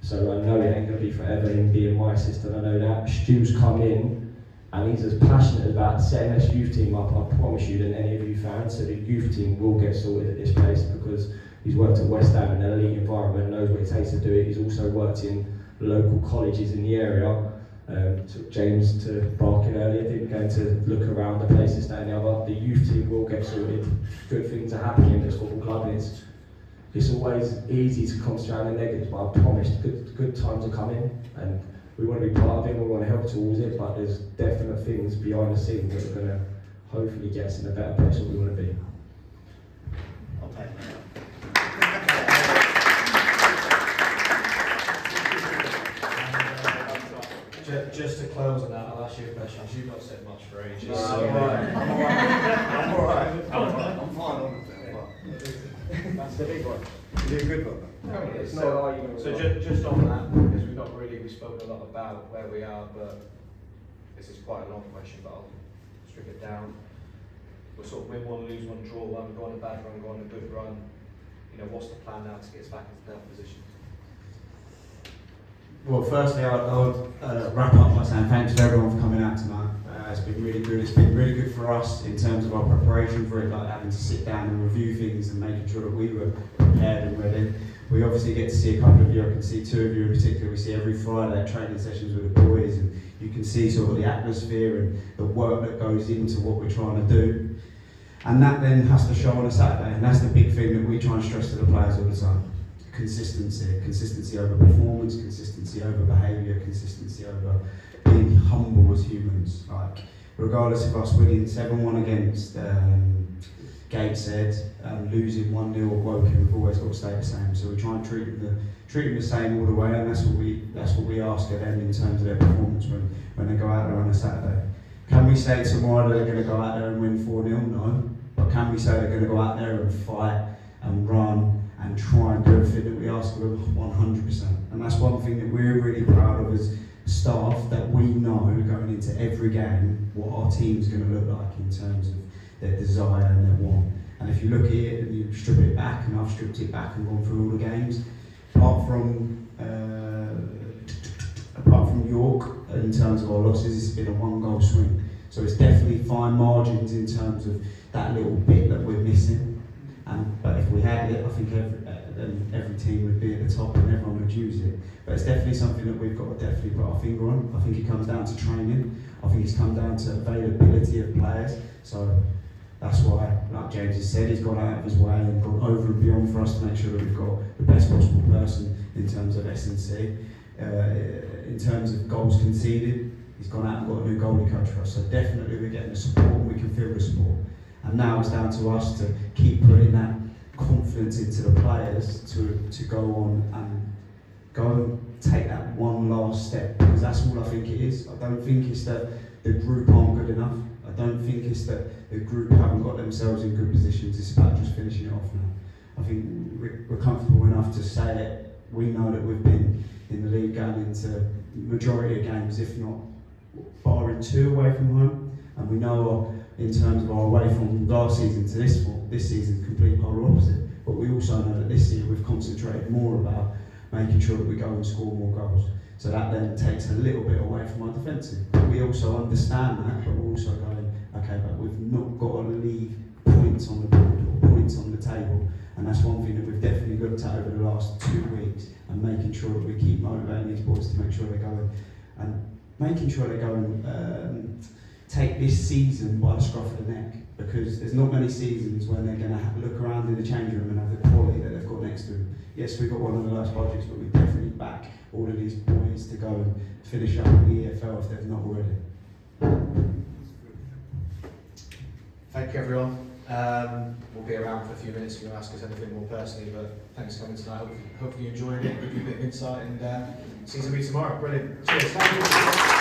So I know it ain't going to be forever him being my assistant, I know that. Stu's come in and he's as passionate about setting this youth team up, I promise you, than any of you fans. So the youth team will get sorted at this place, because He's worked at West Ham in an elite environment, knows what it takes to do it. He's also worked in local colleges in the area. Took James to Barking earlier, didn't go to look around the places, that and the other. The youth team will get sorted. Good things are happening in this football club, and it's always easy to concentrate on the negatives, but I promise good times are coming, and we want to be part of it, we want to help towards it, but there's definite things behind the scenes that are going to hopefully get us in a better place where we want to be. I'll take it. Just to close on that, I'll ask you a question. You've not said much for ages. No, I'm alright. I'm fine on it. That's the big one. Is it a good one? No, so just on that, because we've spoken a lot about where we are, but this is quite a long question, but I'll strip it down. We'll sort of win one, lose one, draw one, go on a bad run, go on a good run. You know, what's the plan now to get us back into that position? Well, firstly, I would wrap up by saying thanks to everyone for coming out tonight. It's been really good. It's been really good for us in terms of our preparation for it, like having to sit down and review things and making sure that we were prepared and ready. We obviously get to see a couple of you. I can see two of you in particular. We see every Friday training sessions with the boys, and you can see sort of the atmosphere and the work that goes into what we're trying to do. And that then has to show on a Saturday, and that's the big thing that we try and stress to the players all the time. Consistency over performance, consistency over behaviour, consistency over being humble as humans. Like, regardless of us winning 7-1 against Gateshead, losing 1-0 at Woking, we've always got to stay the same. So we try and treat them the same all the way, and that's what we ask of them in terms of their performance when they go out there on a Saturday. Can we say tomorrow that they're going to go out there and win 4-0? No. But can we say they're going to go out there and fight and run and try and do everything that we ask of them? 100%. And that's one thing that we're really proud of as staff, that we know going into every game what our team's going to look like in terms of their desire and their want. And if you look at it and you strip it back, and I've stripped it back and gone through all the games, apart from York, in terms of our losses, it's been a 1-goal swing. So it's definitely fine margins in terms of that little bit that we're missing. But if we had it, I think every team would be at the top and everyone would use it. But it's definitely something that we've got to definitely put our finger on. I think it comes down to training. I think it's come down to availability of players. So that's why, like James has said, he's gone out of his way and gone over and beyond for us to make sure that we've got the best possible person in terms of S&C. In terms of goals conceded, he's gone out and got a new goalie coach for us. So definitely we're getting the support, and we can feel the support. And now it's down to us to keep putting that confidence into the players to go on and go and take that one last step, because that's all I think it is. I don't think it's that the group aren't good enough. I don't think it's that the group haven't got themselves in good positions. It's about just finishing it off now. I think we're comfortable enough to say it. We know that we've been in the league going into majority of games, if not barring 2 away from home, and we know in terms of our away from last season to this season, complete polar opposite. But we also know that this year we've concentrated more about making sure that we go and score more goals. So that then takes a little bit away from our defensive. But we also understand that, but we're also going, okay, but we've not got to leave points on the board or points on the table. And that's one thing that we've definitely looked at over the last 2 weeks, and making sure that we keep motivating these boys to make sure they go and making sure they go and take this season by the scruff of the neck, because there's not many seasons when they're going to look around in the changing room and have the quality that they've got next to them. Yes, we've got one of the lowest budgets, but we definitely back all of these boys to go and finish up in the EFL if they've not already. Thank you, everyone. We'll be around for a few minutes if you want to ask us anything more personally, but thanks for coming tonight. Hopefully you enjoyed it, give you a bit of insight, and see you tomorrow. Brilliant. Cheers. Thank you.